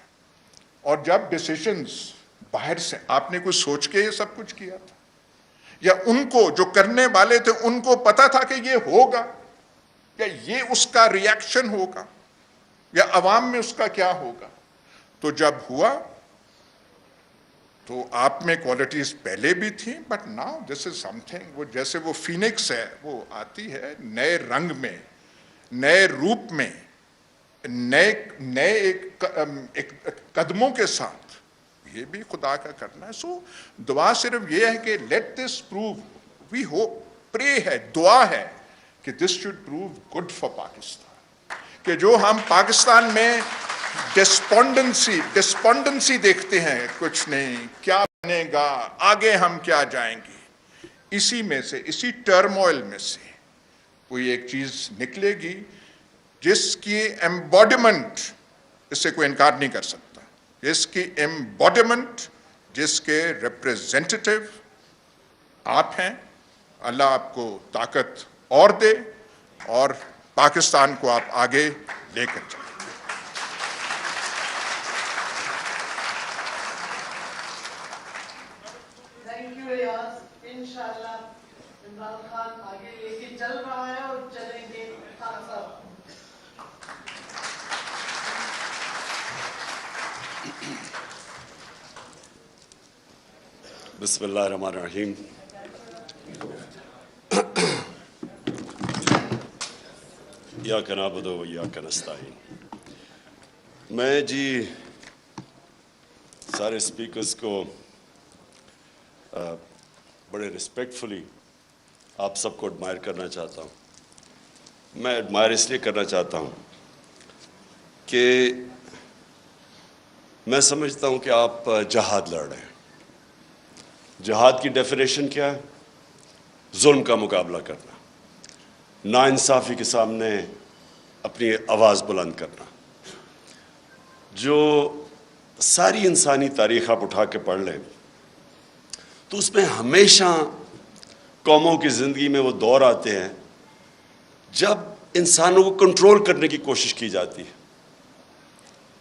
اور جب ڈیسیشنز باہر سے, آپ نے کچھ سوچ کے یہ سب کچھ کیا تھا, یا ان کو جو کرنے والے تھے ان کو پتا تھا کہ یہ ہوگا, یا یہ اس کا ریئیکشن ہوگا, یا عوام میں اس کا کیا ہوگا؟ تو جب ہوا تو آپ میں کوالٹیز پہلے بھی تھیں, but now this is some thing, وہ جیسے وہ فینکس ہے, وہ آتی ہے نئے رنگ میں, نئے روپ میں, نئے ایک قدموں کے ساتھ. یہ بھی خدا کا کرنا ہے. سو دعا صرف یہ ہے کہ let this prove, we hope, pray ہے, دعا ہے کہ this should prove good for Pakistan. کہ جو ہم پاکستان میں ڈسپونڈنسی دیکھتے ہیں, کچھ نہیں, کیا بنے گا, آگے ہم کیا جائیں گے, اسی میں سے, اسی ٹرموائل میں سے کوئی ایک چیز نکلے گی جس کی ایمبوڈیمنٹ, اس سے کوئی انکار نہیں کر سکتا, جس کی ایمبوڈیمنٹ, جس کے ریپریزنٹیٹیو آپ ہیں. اللہ آپ کو طاقت اور دے, اور پاکستان کو آپ آگے لے کر جائیں. Thank you, Riaz. Inshallah. Imran Khan آگے لے کے چل رہا ہے اور چلیں گے. خان صاحب. بسم اللہ الرحمن الرحیم. ایاک نعبد و ایاک نستعین. میں جی سارے اسپیکرز کو بڑے رسپیکٹفلی آپ سب کو ایڈمائر کرنا چاہتا ہوں. میں ایڈمائر اس لیے کرنا چاہتا ہوں کہ میں سمجھتا ہوں کہ آپ جہاد لڑ رہے ہیں. جہاد کی ڈیفینیشن کیا ہے؟ ظلم کا مقابلہ کرنا، ناانصافی کے سامنے اپنی آواز بلند کرنا. جو ساری انسانی تاریخ آپ اٹھا کے پڑھ لیں تو اس میں ہمیشہ قوموں کی زندگی میں وہ دور آتے ہیں جب انسانوں کو کنٹرول کرنے کی کوشش کی جاتی ہے.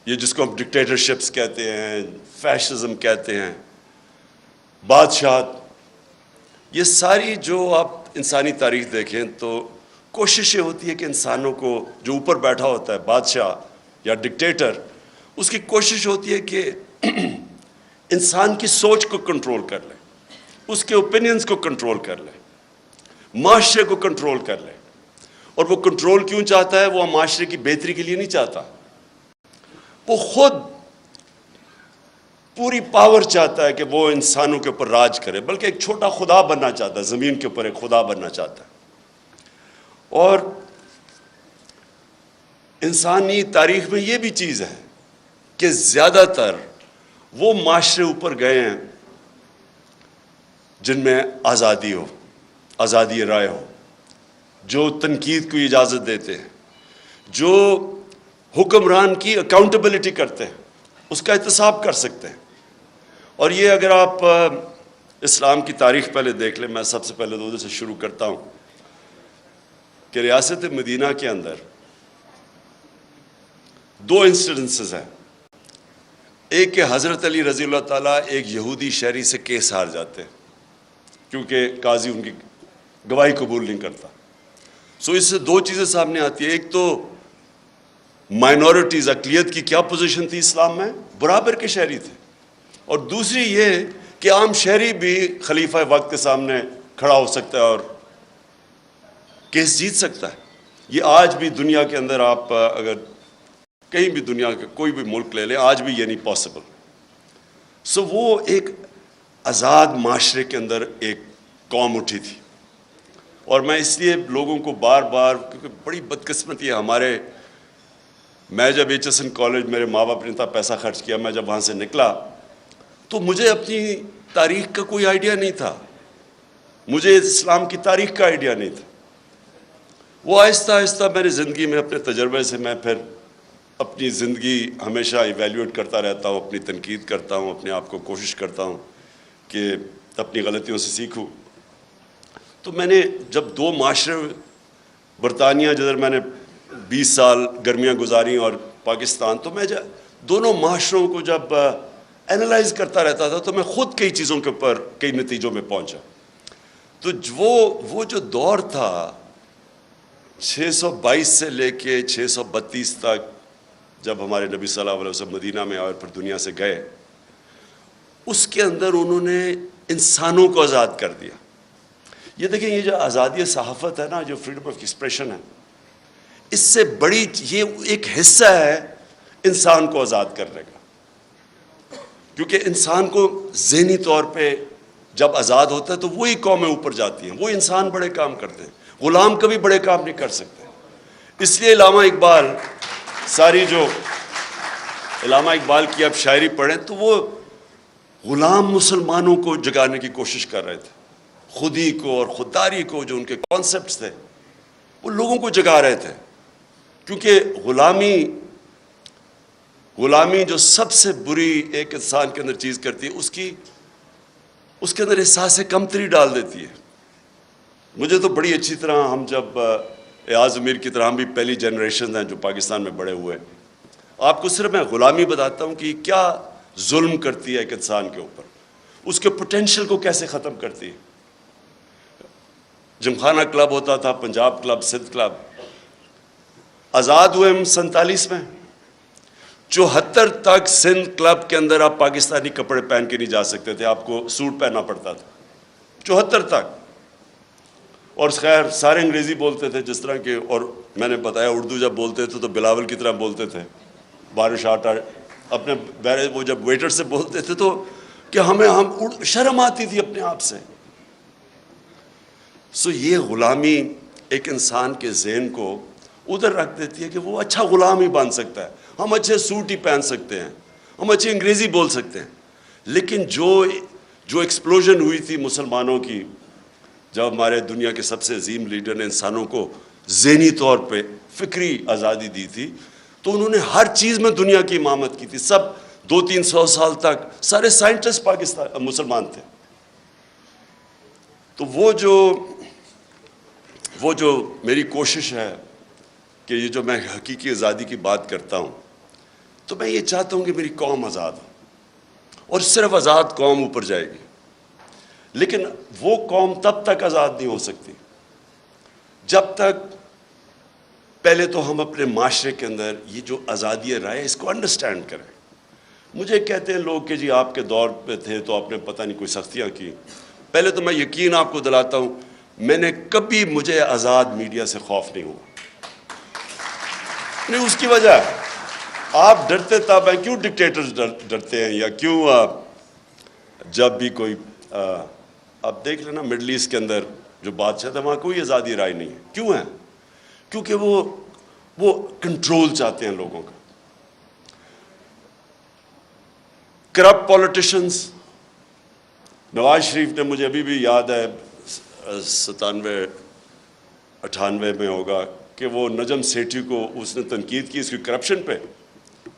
یہ جس کو ہم ڈکٹیٹرشپس کہتے ہیں، فیشزم کہتے ہیں، بادشاہت، یہ ساری جو آپ انسانی تاریخ دیکھیں تو کوشش یہ ہوتی ہے کہ انسانوں کو، جو اوپر بیٹھا ہوتا ہے بادشاہ یا ڈکٹیٹر، اس کی کوشش ہوتی ہے کہ انسان کی سوچ کو کنٹرول کر لے، اس کے اوپینینز کو کنٹرول کر لے، معاشرے کو کنٹرول کر لے. اور وہ کنٹرول کیوں چاہتا ہے؟ وہ معاشرے کی بہتری کے لیے نہیں چاہتا. وہ خود پوری پاور چاہتا ہے کہ وہ انسانوں کے اوپر راج کرے، بلکہ ایک چھوٹا خدا بننا چاہتا ہے، زمین کے اوپر ایک خدا بننا چاہتا ہے. اور انسانی تاریخ میں یہ بھی چیز ہے کہ زیادہ تر وہ معاشرے اوپر گئے ہیں جن میں آزادی ہو، آزادی رائے ہو، جو تنقید کو اجازت دیتے ہیں، جو حکمران کی اکاؤنٹیبلٹی کرتے ہیں، اس کا احتساب کر سکتے ہیں. اور یہ اگر آپ اسلام کی تاریخ پہلے دیکھ لیں، میں سب سے پہلے دو سے شروع کرتا ہوں کہ ریاست مدینہ کے اندر دو انسیڈنسز ہیں. ایک کہ حضرت علی رضی اللہ تعالیٰ ایک یہودی شہری سے کیس ہار جاتے ہیں کیونکہ قاضی ان کی گواہی قبول نہیں کرتا. سو اس سے دو چیزیں سامنے آتی ہیں. ایک تو مائنورٹیز، اقلیت کی کیا پوزیشن تھی اسلام میں؟ برابر کے شہری تھے. اور دوسری یہ کہ عام شہری بھی خلیفہ وقت کے سامنے کھڑا ہو سکتا ہے اور کیس جیت سکتا ہے. یہ آج بھی دنیا کے اندر آپ اگر کہیں بھی دنیا کا کوئی بھی ملک لے لیں، آج بھی یہ نہیں پاسبل. سو وہ ایک آزاد معاشرے کے اندر ایک قوم اٹھی تھی. اور میں اس لیے لوگوں کو بار بار، کیونکہ بڑی بدقسمتی ہے ہمارے، میں جب ایچ ایس این کالج، میرے ماں باپ نے اتنا پیسہ خرچ کیا، میں جب وہاں سے نکلا تو مجھے اپنی تاریخ کا کوئی آئیڈیا نہیں تھا، مجھے اسلام کی تاریخ کا آئیڈیا نہیں تھا. وہ آہستہ آہستہ میری زندگی میں اپنے تجربے سے میں پھر اپنی زندگی ہمیشہ ایویلیویٹ کرتا رہتا ہوں، اپنی تنقید کرتا ہوں، اپنے آپ کو کوشش کرتا ہوں کہ اپنی غلطیوں سے سیکھوں. تو میں نے جب دو معاشرے، برطانیہ جدھر میں نے 20 سال گرمیاں گزاری اور پاکستان، تو میں دونوں معاشروں کو جب اینالائز کرتا رہتا تھا تو میں خود کئی چیزوں کے اوپر کئی نتیجوں میں پہنچا. تو وہ جو دور تھا 622 سے لے کے 632 تک، جب ہمارے نبی صلی اللہ علیہ وسلم مدینہ میں آئے اور پھر دنیا سے گئے، اس کے اندر انہوں نے انسانوں کو آزاد کر دیا. یہ دیکھیں، یہ جو آزادی صحافت ہے نا، جو فریڈم آف ایکسپریشن ہے، اس سے بڑی یہ ایک حصہ ہے انسان کو آزاد کرنے کا. کیونکہ انسان کو ذہنی طور پہ جب آزاد ہوتا ہے تو وہی قومیں اوپر جاتی ہیں، وہ انسان بڑے کام کرتے ہیں، غلام کبھی بڑے کام نہیں کر سکتے. اس لیے علامہ اقبال، ساری جو علامہ اقبال کی آپ شاعری پڑھیں تو وہ غلام مسلمانوں کو جگانے کی کوشش کر رہے تھے. خودی کو اور خودداری کو، جو ان کے کانسیپٹس تھے، وہ لوگوں کو جگا رہے تھے. کیونکہ غلامی جو سب سے بری ایک انسان کے اندر چیز کرتی ہے، اس کے اندر احساس کمتری ڈال دیتی ہے. مجھے تو بڑی اچھی طرح، ہم جب ایاز امیر کی طرح، ہم بھی پہلی جنریشن ہیں جو پاکستان میں بڑے ہوئے. آپ کو صرف میں غلامی بتاتا ہوں کہ یہ کیا ظلم کرتی ہے ایک انسان کے اوپر، اس کے پوٹینشیل کو کیسے ختم کرتی ہے. جمخانہ کلب ہوتا تھا، پنجاب کلب، سندھ کلب. آزاد ہوئے ہم 47 میں. 74 تک سندھ کلب کے اندر آپ پاکستانی کپڑے پہن کے نہیں جا سکتے تھے، آپ کو سوٹ پہننا پڑتا تھا. 74 تک. اور خیر سارے انگریزی بولتے تھے جس طرح کے، اور میں نے بتایا اردو جب بولتے تھے تو بلاول کی طرح بولتے تھے. بارش آٹا اپنے وہ جب ویٹر سے بولتے تھے تو کہ ہم شرم آتی تھی اپنے آپ سے. سو یہ غلامی ایک انسان کے ذہن کو ادھر رکھ دیتی ہے کہ وہ اچھا غلام ہی بن سکتا ہے. ہم اچھے سوٹ ہی پہن سکتے ہیں، ہم اچھی انگریزی بول سکتے ہیں. لیکن جو ایکسپلوژن ہوئی تھی مسلمانوں کی، جب ہمارے دنیا کے سب سے عظیم لیڈر نے انسانوں کو ذہنی طور پہ فکری آزادی دی تھی، تو انہوں نے ہر چیز میں دنیا کی امامت کی تھی. سب 200-300 سال تک سارے سائنٹسٹ مسلمان تھے. تو وہ جو میری کوشش ہے کہ یہ جو میں حقیقی آزادی کی بات کرتا ہوں، تو میں یہ چاہتا ہوں کہ میری قوم آزاد ہو، اور صرف آزاد قوم اوپر جائے گی. لیکن وہ قوم تب تک آزاد نہیں ہو سکتی جب تک پہلے تو ہم اپنے معاشرے کے اندر یہ جو آزادی رائے اس کو انڈرسٹینڈ کریں. مجھے کہتے ہیں لوگ کہ جی آپ کے دور پہ تھے تو آپ نے پتہ نہیں کوئی سختیاں کی. پہلے تو میں یقین آپ کو دلاتا ہوں، میں نے کبھی مجھے آزاد میڈیا سے خوف نہیں ہوا. نہیں، اس کی وجہ آپ ڈرتے تب ہیں. کیوں ڈکٹیٹرز ڈرتے ہیں، یا کیوں جب بھی کوئی آپ دیکھ لینا مڈل ایسٹ کے اندر جو بادشاہ تھا وہاں کوئی آزادی رائے نہیں ہے. کیوں ہے؟ کیونکہ وہ کنٹرول چاہتے ہیں لوگوں کا. کرپٹ پولیٹیشنز، نواز شریف نے، مجھے ابھی بھی یاد ہے 97-98 میں ہوگا کہ وہ نجم سیٹھی کو اس نے تنقید کی اس کی کرپشن پہ،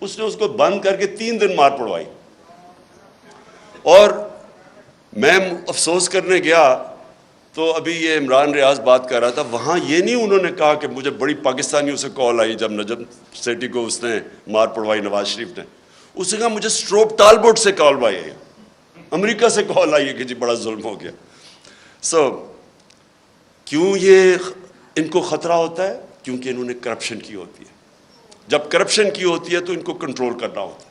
اس نے اس کو بند کر کے 3 دن مار پڑوائی. اور میں افسوس کرنے گیا تو ابھی یہ عمران ریاض بات کر رہا تھا، وہاں یہ نہیں انہوں نے کہا کہ مجھے بڑی پاکستانیوں سے کال آئی جب نجم سیٹھی کو اس نے مار پڑوائی نواز شریف نے. اس نے کہا مجھے اسٹروپ ٹالبوٹ سے کال آئی ہے، امریکہ سے کال آئی ہے کہ جی بڑا ظلم ہو گیا. کیوں یہ ان کو خطرہ ہوتا ہے؟ کیونکہ انہوں نے کرپشن کی ہوتی ہے. جب کرپشن کی ہوتی ہے تو ان کو کنٹرول کرنا ہوتا ہے،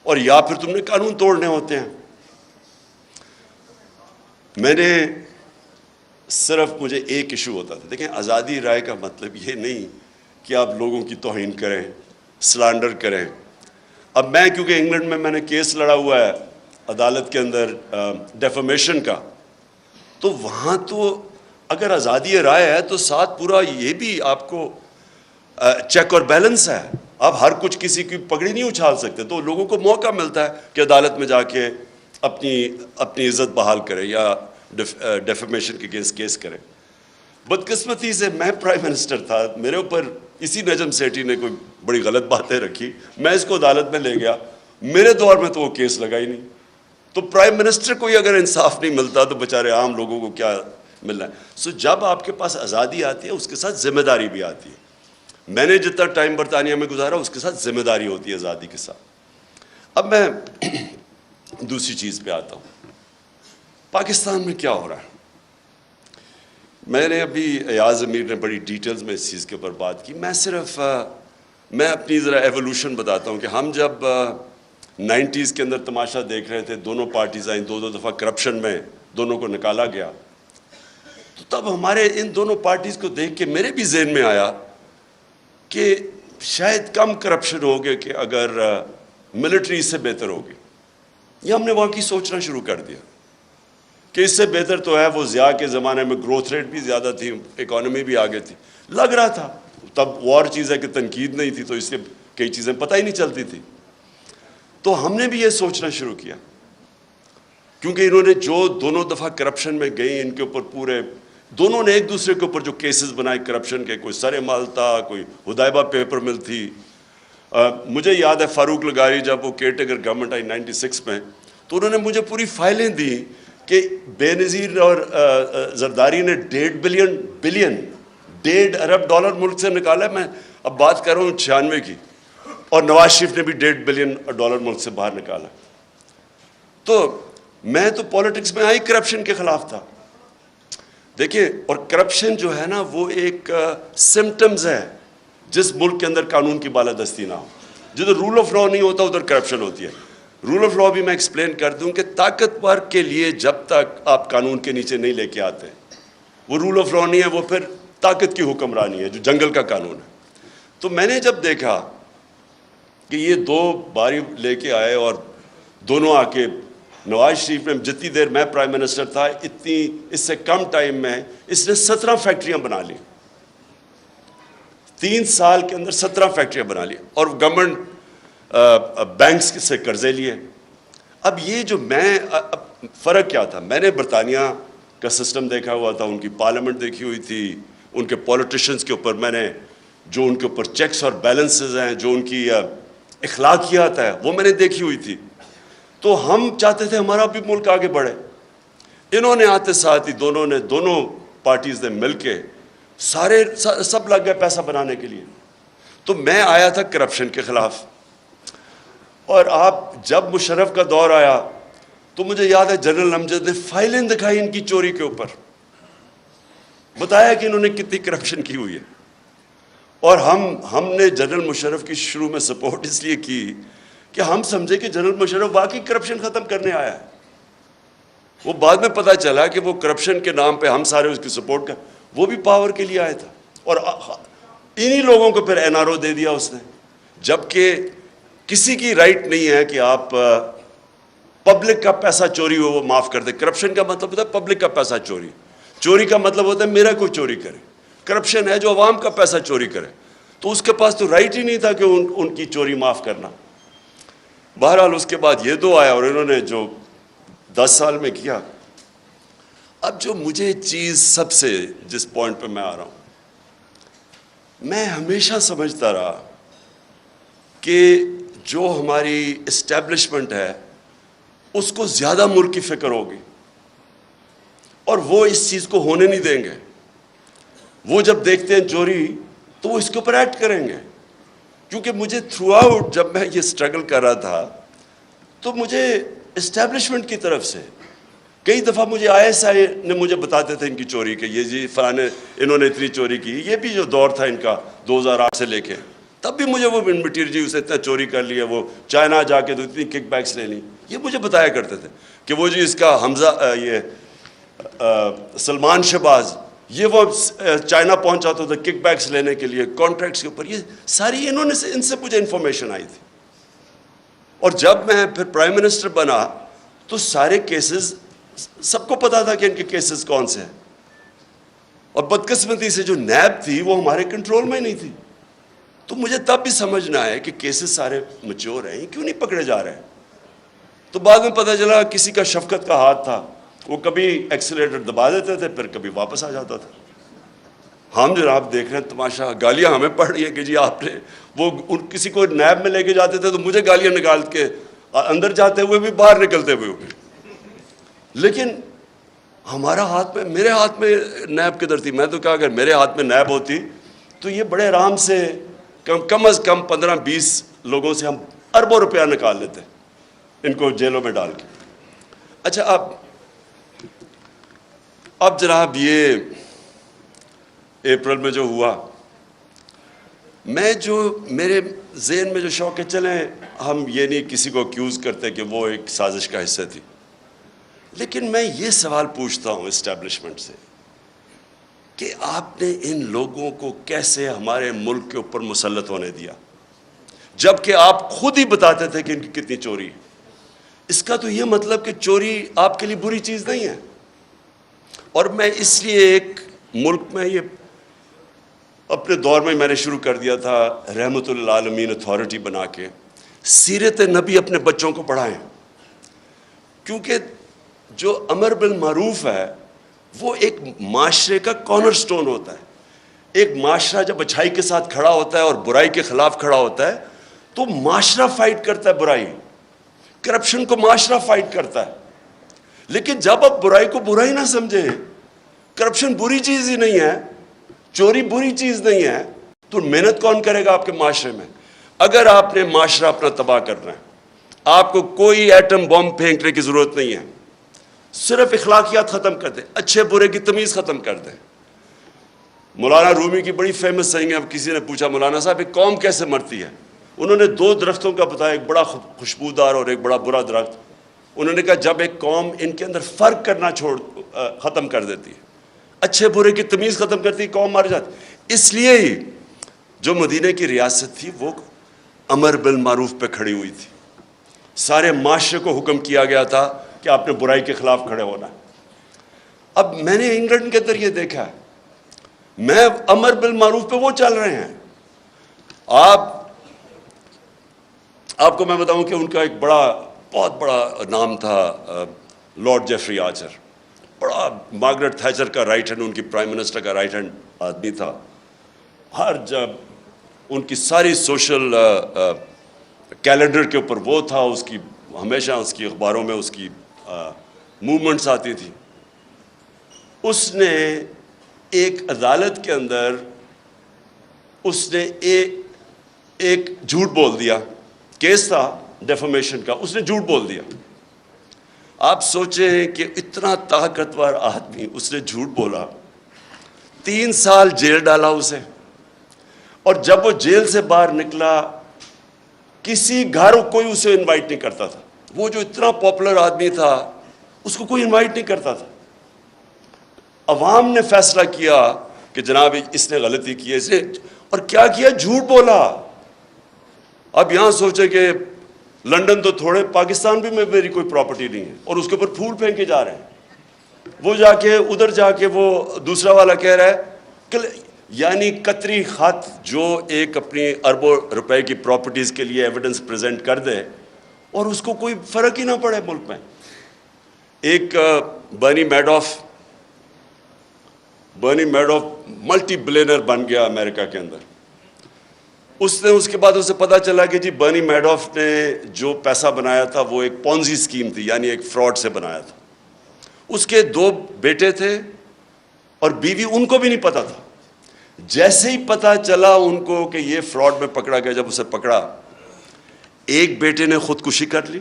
اور یا پھر تم نے قانون توڑنے ہوتے ہیں. مجھے ایک ایشو ہوتا تھا. دیکھیں، آزادی رائے کا مطلب یہ نہیں کہ آپ لوگوں کی توہین کریں، سلانڈر کریں. اب میں کیونکہ انگلینڈ میں نے کیس لڑا ہوا ہے عدالت کے اندر ڈیفیمیشن کا، تو وہاں تو اگر آزادی رائے ہے تو ساتھ پورا یہ بھی آپ کو چیک اور بیلنس ہے. آپ ہر کچھ کسی کی پگڑی نہیں اچھال سکتے. تو لوگوں کو موقع ملتا ہے کہ عدالت میں جا کے اپنی عزت بحال کرے یا ڈیفیمیشن کے کیس کرے. بدقسمتی سے میں پرائم منسٹر تھا، میرے اوپر اسی نجم سیٹھی نے کوئی بڑی غلط باتیں رکھی، میں اس کو عدالت میں لے گیا. میرے دور میں تو وہ کیس لگا ہی نہیں. تو پرائم منسٹر کو ہی اگر انصاف نہیں ملتا تو بیچارے عام لوگوں کو کیا ملنا ہے. جب آپ کے پاس آزادی آتی ہے اس کے ساتھ ذمہ داری بھی آتی ہے. میں نے جتنا ٹائم برطانیہ میں گزارا اس کے ساتھ ذمہ داری ہوتی ہے آزادی کے ساتھ. اب میں دوسری چیز پہ آتا ہوں. پاکستان میں کیا ہو رہا ہے؟ میں نے ابھی ایاز امیر نے بڑی ڈیٹیلز میں اس چیز کے اوپر بات کی. میں اپنی ذرا ایوولوشن بتاتا ہوں کہ ہم جب 90s کے اندر تماشا دیکھ رہے تھے، دونوں پارٹیز آئیں، 2 دفعہ کرپشن میں دونوں کو نکالا گیا، تو تب ہمارے ان دونوں پارٹیز کو دیکھ کے میرے بھی ذہن میں آیا کہ شاید کم کرپشن ہوگی کہ اگر ملٹری اس سے بہتر ہوگی. یہ ہم نے واقعی سوچنا شروع کر دیا کہ اس سے بہتر تو ہے. وہ ضیاء کے زمانے میں گروتھ ریٹ بھی زیادہ تھی، اکانومی بھی آگے تھی، لگ رہا تھا. تب وہ اور چیز ہے کہ تنقید نہیں تھی تو اس کے کئی چیزیں پتہ ہی نہیں چلتی تھی. تو ہم نے بھی یہ سوچنا شروع کیا، کیونکہ انہوں نے جو دونوں دفعہ کرپشن میں گئی، ان کے اوپر دونوں نے ایک دوسرے کے اوپر جو کیسز بنائے کرپشن کے، کوئی سر مال تھا، کوئی ہدایبہ پیپر مل تھی. مجھے یاد ہے فاروق لغاری جب وہ کیئر ٹیکر گورنمنٹ آئی 96 میں، تو انہوں نے مجھے پوری فائلیں دی کہ بے نظیر اور زرداری نے $1.5 ارب ملک سے نکالا ہے. میں اب بات کر رہا ہوں 96 کی، اور نواز شریف نے بھی $1.5 بلین ملک سے باہر نکالا. تو میں تو پولیٹکس میں آئی کرپشن کے خلاف تھا. دیکھیں، اور کرپشن جو ہے نا وہ ایک سمٹمز ہے جس ملک کے اندر قانون کی بالادستی نہ ہو. جدھر رول آف لا نہیں ہوتا ادھر کرپشن ہوتی ہے. رول آف لا بھی میں ایکسپلین کر دوں کہ طاقتور کے لیے جب تک آپ قانون کے نیچے نہیں لے کے آتے وہ رول آف لا نہیں ہے, وہ پھر طاقت کی حکمرانی ہے جو جنگل کا قانون ہے. تو میں نے جب دیکھا کہ یہ دو باری لے کے آئے اور دونوں آ کے نواز شریف نے جتنی دیر میں پرائم منسٹر تھا اتنی اس سے کم ٹائم میں اس نے 17 فیکٹریاں بنا لی. 3 سال کے اندر 17 فیکٹریاں بنا لی اور گورنمنٹ بینکس سے قرضے لیے. اب یہ جو میں فرق کیا تھا, میں نے برطانیہ کا سسٹم دیکھا ہوا تھا, ان کی پارلیمنٹ دیکھی ہوئی تھی, ان کے پولیٹیشنز کے اوپر میں نے جو ان کے اوپر چیکس اور بیلنسز ہیں, جو ان کی اخلاقیات ہے وہ میں نے دیکھی ہوئی تھی. تو ہم چاہتے تھے ہمارا بھی ملک آگے بڑھے. انہوں نے آتے ساتھ ہی دونوں پارٹیز نے مل کے سب لگ گئے پیسہ بنانے کے لیے. تو میں آیا تھا کرپشن کے خلاف, اور آپ جب مشرف کا دور آیا تو مجھے یاد ہے جنرل امجد نے فائلیں دکھائی ان کی چوری کے اوپر, بتایا کہ انہوں نے کتنی کرپشن کی ہوئی ہے. اور ہم نے جنرل مشرف کی شروع میں سپورٹ اس لیے کی کہ ہم سمجھے کہ جنرل مشرف واقعی کرپشن ختم کرنے آیا ہے. وہ بعد میں پتہ چلا کہ وہ کرپشن کے نام پہ ہم سارے اس کی سپورٹ وہ بھی پاور کے لیے آیا تھا, اور انہی لوگوں کو پھر NRO دے دیا اس نے, جبکہ کسی کی رائٹ نہیں ہے کہ آپ پبلک کا پیسہ چوری ہو وہ معاف کر دیں. کرپشن کا مطلب ہوتا ہے پبلک کا پیسہ چوری کا مطلب ہوتا ہے میرا کوئی چوری کرے. کرپشن ہے جو عوام کا پیسہ چوری کرے. تو اس کے پاس تو رائٹ ہی نہیں تھا کہ ان کی چوری معاف کرنا. بہرحال اس کے بعد یہ دو آیا اور انہوں نے جو 10 سال میں کیا. اب جو مجھے چیز سب سے جس پوائنٹ پہ میں آ رہا ہوں, میں ہمیشہ سمجھتا رہا کہ جو ہماری اسٹیبلشمنٹ ہے اس کو زیادہ ملک کی فکر ہوگی اور وہ اس چیز کو ہونے نہیں دیں گے. وہ جب دیکھتے ہیں چوری تو وہ اس کے اوپر ایکٹ کریں گے. کیونکہ مجھے تھرو آؤٹ جب میں یہ سٹرگل کر رہا تھا تو مجھے اسٹیبلشمنٹ کی طرف سے کئی دفعہ مجھے ISI نے مجھے بتاتے تھے ان کی چوری کے, یہ جی فلانے انہوں نے اتنی چوری کی. یہ بھی جو دور تھا ان کا 2008 سے لے کے, تب بھی مجھے وہ مٹیریل جی اسے اتنا چوری کر لیا, وہ چائنا جا کے تو اتنی کک بیکس لے لی. یہ مجھے بتایا کرتے تھے کہ وہ جی اس کا حمزہ یہ سلمان شہباز یہ وہ چائنا پہنچا تھا کک بیکس لینے کے لیے کانٹریکٹس کے اوپر. یہ ساری ان سے مجھے انفارمیشن آئی تھی. اور جب میں پھر پرائم منسٹر بنا تو سارے کیسز سب کو پتا تھا کہ ان کے کیسز کون سے ہیں, اور بدقسمتی سے جو نیب تھی وہ ہمارے کنٹرول میں نہیں تھی. تو مجھے تب بھی سمجھنا ہے کہ کیسز سارے میچور ہیں, کیوں نہیں پکڑے جا رہے ہیں. تو بعد میں پتہ چلا کسی کا شفقت کا ہاتھ تھا, وہ کبھی ایکسیلیٹر دبا دیتے تھے پھر کبھی واپس آ جاتا تھا. ہم جناب دیکھ رہے ہیں تماشا, گالیاں ہمیں پڑ رہی ہیں کہ جی آپ نے وہ کسی کو نیب میں لے کے جاتے تھے تو مجھے گالیاں نکال کے اندر جاتے ہوئے بھی باہر نکلتے ہوئے بھی. لیکن ہمارا ہاتھ میں, میرے ہاتھ میں نیب کدھر تھی. میں تو کہا اگر میرے ہاتھ میں نیب ہوتی تو یہ بڑے آرام سے کم از کم 15-20 لوگوں سے ہم اربوں روپیہ نکال لیتے ان کو جیلوں میں ڈال کے. اچھا اب جناب یہ اپریل میں جو ہوا, میں جو میرے ذہن میں جو شوق ہے, چلیں ہم یہ نہیں کسی کو اکیوز کرتے کہ وہ ایک سازش کا حصہ تھی, لیکن میں یہ سوال پوچھتا ہوں اسٹیبلشمنٹ سے کہ آپ نے ان لوگوں کو کیسے ہمارے ملک کے اوپر مسلط ہونے دیا جبکہ آپ خود ہی بتاتے تھے کہ ان کی کتنی چوری ہے. اس کا تو یہ مطلب کہ چوری آپ کے لیے بری چیز نہیں ہے. اور میں اس لیے ایک ملک میں یہ اپنے دور میں نے شروع کر دیا تھا رحمت للعالمین اتھارٹی بنا کے سیرت نبی اپنے بچوں کو پڑھائیں, کیونکہ جو امر بالمعروف ہے وہ ایک معاشرے کا کارنر سٹون ہوتا ہے. ایک معاشرہ جب اچھائی کے ساتھ کھڑا ہوتا ہے اور برائی کے خلاف کھڑا ہوتا ہے تو معاشرہ فائٹ کرتا ہے برائی, کرپشن کو معاشرہ فائٹ کرتا ہے. لیکن جب آپ برائی کو برائی نہ سمجھیں, کرپشن بری چیز ہی نہیں ہے, چوری بری چیز نہیں ہے, تو محنت کون کرے گا آپ کے معاشرے میں؟ اگر آپ نے معاشرہ اپنا تباہ کرنا ہے, آپ کو کوئی ایٹم بم پھینکنے کی ضرورت نہیں ہے. صرف اخلاقیات ختم کر دیں, اچھے برے کی تمیز ختم کر دیں. مولانا رومی کی بڑی فیمس سینگ ہے, اب کسی نے پوچھا مولانا صاحب ایک قوم کیسے مرتی ہے, انہوں نے 2 درختوں کا بتایا, ایک بڑا خوشبودار اور ایک بڑا برا درخت. انہوں نے کہا جب ایک قوم ان کے اندر فرق کرنا ختم کر دیتی ہے, اچھے برے کی تمیز ختم کرتی ہے, قوم مر جاتی. اس لیے ہی جو مدینہ کی ریاست تھی وہ امر بالمعروف پہ کھڑی ہوئی تھی. سارے معاشرے کو حکم کیا گیا تھا کہ آپ نے برائی کے خلاف کھڑے ہونا ہے. اب میں نے انگلینڈ کے اندر یہ دیکھا ہے, میں امر بالمعروف پہ وہ چل رہے ہیں. آپ کو میں بتاؤں کہ ان کا ایک بہت بڑا نام تھا لارڈ جیفری آرچر, بڑا مارگریٹ تھیچر کا رائٹ ہینڈ, ان کی پرائم منسٹر کا رائٹ ہینڈ آدمی تھا. جب ان کی ساری سوشل کیلنڈر کے اوپر وہ تھا, اس کی ہمیشہ اس کی اخباروں میں اس کی موومنٹس آتی تھی. اس نے ایک عدالت کے اندر اس نے ایک جھوٹ بول دیا, کیس تھا ڈیفامیشن کا, اس نے جھوٹ بول دیا. آپ سوچیں کہ اتنا طاقتور آدمی, اس نے جھوٹ بولا, 3 سال جیل ڈالا اسے, اور جب وہ جیل سے باہر نکلا کسی گھر کوئی اسے انوائٹ نہیں کرتا تھا. وہ جو اتنا پاپولر آدمی تھا اس کو کوئی انوائٹ نہیں کرتا تھا. عوام نے فیصلہ کیا کہ جناب اس نے غلطی کی ہے, اس نے, اور کیا کیا, جھوٹ بولا. اب یہاں سوچے کہ لنڈن تو تھوڑے, پاکستان بھی میں میری کوئی پراپرٹی نہیں ہے, اور اس کے اوپر پھول پھینکے جا رہے ہیں. وہ جا کے ادھر جا کے وہ دوسرا والا کہہ رہا ہے کہ یعنی قطری خط جو ایک اپنی اربوں روپے کی پراپرٹیز کے لیے ایویڈنس پریزنٹ کر دے اور اس کو کوئی فرق ہی نہ پڑے ملک میں. ایک برنی میڈوف ملٹی بلینر بن گیا امریکہ کے اندر. اس کے بعد اسے پتا چلا کہ جی برنی میڈوف نے جو پیسہ بنایا تھا وہ ایک پونزی اسکیم تھی, یعنی ایک فراڈ سے بنایا تھا. اس کے 2 بیٹے تھے اور بیوی, ان کو بھی نہیں پتا تھا. جیسے ہی پتا چلا ان کو کہ یہ فراڈ میں پکڑا گیا, جب اسے پکڑا, ایک بیٹے نے خودکشی کر لی,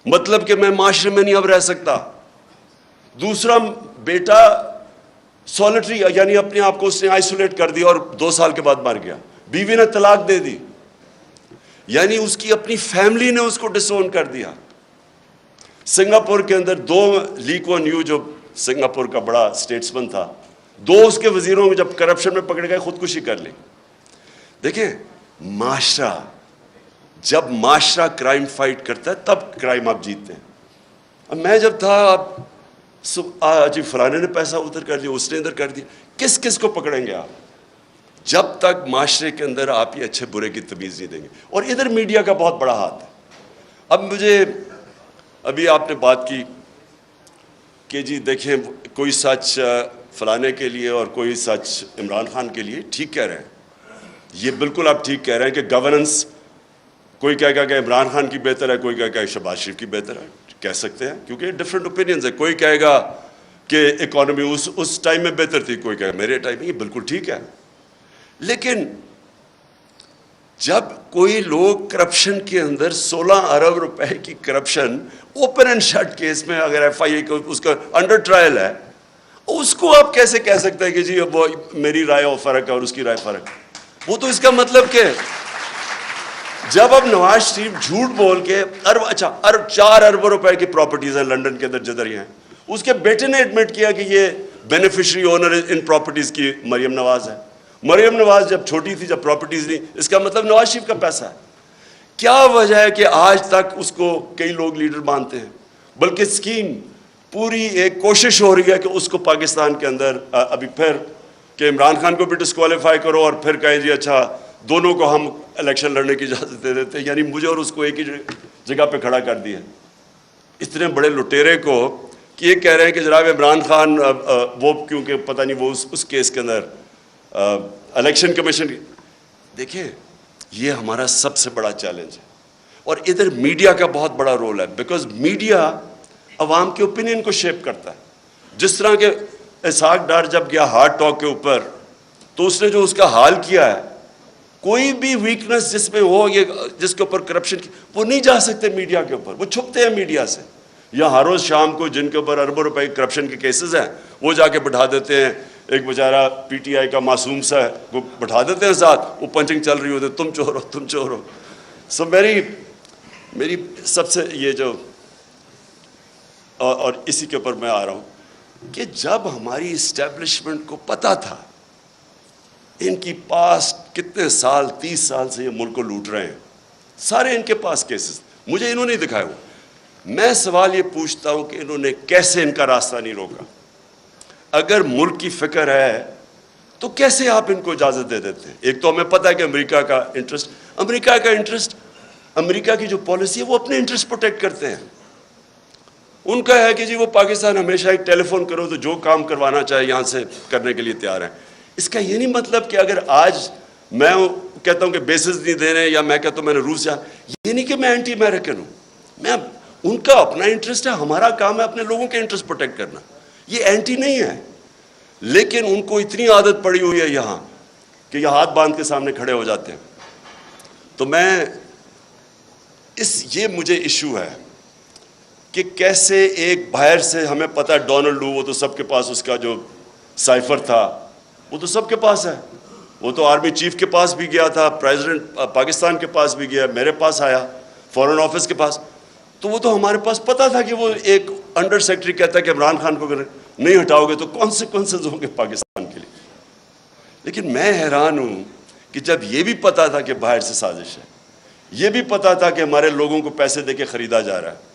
مطلب کہ میں معاشرے میں نہیں اب رہ سکتا. دوسرا بیٹا سولٹری, یعنی اپنے آپ کو اس نے آئسولیٹ کر دیا اور 2 سال کے بعد مر گیا. بیوی نے طلاق دے دی, یعنی اس کی اپنی فیملی نے اس کو ڈس اون کر دیا. سنگاپور کے اندر 2 لی کوان یو جو سنگاپور کا بڑا اسٹیٹسمن تھا, 2 اس کے وزیروں میں جب کرپشن میں پکڑ گئے خودکشی کر لی. دیکھیں معاشرہ, جب معاشرہ کرائم فائٹ کرتا ہے تب کرائم آپ جیتتے ہیں. اب میں جب تھا, جی فلانے نے پیسہ ادھر کر دیا, اس نے ادھر کر دیا, کس کو پکڑیں گے آپ جب تک معاشرے کے اندر آپ یہ اچھے برے کی تمیز نہیں دیں گے. اور ادھر میڈیا کا بہت بڑا ہاتھ ہے. اب مجھے ابھی آپ نے بات کی کہ جی دیکھیں کوئی سچ فلانے کے لیے اور کوئی سچ عمران خان کے لیے, ٹھیک کہہ رہے ہیں, یہ بالکل آپ ٹھیک کہہ رہے ہیں کہ گورننس, کوئی کہے گا کہ عمران خان کی بہتر ہے, کوئی کہے گا کہ شہباز شریف کی بہتر ہے, کہہ سکتے ہیں کیونکہ ڈفرینٹ اوپینینز ہے. کوئی کہے گا کہ اکانومی اس ٹائم میں بہتر تھی, کوئی کہے گا میرے ٹائم میں, یہ بالکل ٹھیک ہے. لیکن جب کوئی لوگ کرپشن کے اندر 16 ارب روپے کی corruption open and shut case میں, اگر ایف آئی اے کو اس کا انڈر ٹرائل ہے, اس کو آپ کیسے کہہ سکتے ہیں کہ جی وہ میری رائے اور فرق ہے اور اس کی رائے فرق ہے. وہ تو اس کا مطلب کہ جب اب نواز شریف جھوٹ بول کے 4 ارب روپے کی پراپرٹیز ہیں لنڈن کے اندر جدھر ہی ہیں, اس کے بیٹے نے ایڈمٹ کیا کہ یہ بینیفیشری اونر ان پراپرٹیز کی مریم نواز ہے. مریم نواز جب چھوٹی تھی, جب پراپرٹیز نہیں, اس کا مطلب نواز شریف کا پیسہ ہے. کیا وجہ ہے کہ آج تک اس کو کئی لوگ لیڈر مانتے ہیں, بلکہ اسکیم پوری ایک کوشش ہو رہی ہے کہ اس کو پاکستان کے اندر ابھی پھر کہ عمران خان کو بھی ڈسکوالیفائی کرو اور پھر کہیں جی اچھا دونوں کو ہم الیکشن لڑنے کی اجازت دے دیتے ہیں. یعنی مجھے اور اس کو ایک ہی جگہ پہ کھڑا کر دیا. اتنے بڑے لٹیرے کو کہ یہ کہہ رہے ہیں کہ جناب عمران خان وہ کیونکہ پتہ نہیں وہ اس کیس کے اندر الیکشن کمیشن. دیکھیں یہ ہمارا سب سے بڑا چیلنج ہے, اور ادھر میڈیا کا بہت بڑا رول ہے, بیکاز میڈیا عوام کے اوپینین کو شیپ کرتا ہے. جس طرح کہ اسحاق ڈار جب گیا ہارٹ ٹاک کے اوپر, تو اس نے جو اس کا حال کیا ہے, کوئی بھی ویکنس جس میں ہو, یہ جس کے اوپر کرپشن کی, وہ نہیں جا سکتے میڈیا کے اوپر, وہ چھپتے ہیں میڈیا سے. یا ہر روز شام کو جن کے اوپر اربوں روپے کرپشن کے کیسز ہیں وہ جا کے بٹھا دیتے ہیں, ایک بیچارہ پی ٹی آئی کا معصوم سا ہے وہ بٹھا دیتے ہیں ساتھ, وہ پنچنگ چل رہی ہوتی ہے, تم چور ہو تم چور ہو. سو میری سب سے یہ جو اور اسی کے اوپر میں آ رہا ہوں کہ جب ہماری اسٹیبلشمنٹ کو پتہ تھا ان کی پاسٹ کتنے سال 30 سال سے یہ ملک کو لوٹ رہے ہیں, سارے ان کے پاس کیسز مجھے انہوں نے دکھائے ہوئے, میں سوال یہ پوچھتا ہوں کہ انہوں نے کیسے ان کا راستہ نہیں روکا؟ اگر ملک کی فکر ہے تو کیسے آپ ان کو اجازت دے دیتے ہیں؟ ایک تو ہمیں پتہ ہے کہ امریکہ کا انٹرسٹ, امریکہ کی جو پالیسی ہے وہ اپنے انٹرسٹ پروٹیکٹ کرتے ہیں. ان کا ہے کہ جی وہ پاکستان ہمیشہ ایک ٹیلی فون کرو تو جو کام کروانا چاہے یہاں سے کرنے کے لیے تیار ہیں. اس کا یہ نہیں مطلب کہ اگر آج میں کہتا ہوں کہ بیسز نہیں دے رہے یا میں کہتا ہوں میں نے روس یہ نہیں کہ میں اینٹی امریکن ہوں. میں ان کا اپنا انٹرسٹ ہے, ہمارا کام ہے اپنے لوگوں کے انٹرسٹ پروٹیکٹ کرنا, یہ اینٹی نہیں ہے. لیکن ان کو اتنی عادت پڑی ہوئی ہے یہاں کہ یہ ہاتھ باندھ کے سامنے کھڑے ہو جاتے ہیں. تو یہ مجھے ایشو ہے کہ کیسے ایک باہر سے, ہمیں پتہ ہے ڈونلڈ لو وہ تو سب کے پاس اس کا جو سائفر تھا وہ تو سب کے پاس ہے, وہ تو آرمی چیف کے پاس بھی گیا تھا, پریزیڈنٹ پاکستان کے پاس بھی گیا, میرے پاس آیا, فورن آفس کے پاس, تو وہ تو ہمارے پاس پتہ تھا کہ وہ ایک انڈر سیکرٹری کہتا ہے کہ عمران خان کو اگر نہیں ہٹاؤ گے تو کانسیکوینسز ہوں گے پاکستان کے لیے. لیکن میں حیران ہوں کہ جب یہ بھی پتہ تھا کہ باہر سے سازش ہے, یہ بھی پتہ تھا کہ ہمارے لوگوں کو پیسے دے کے خریدا جا رہا ہے,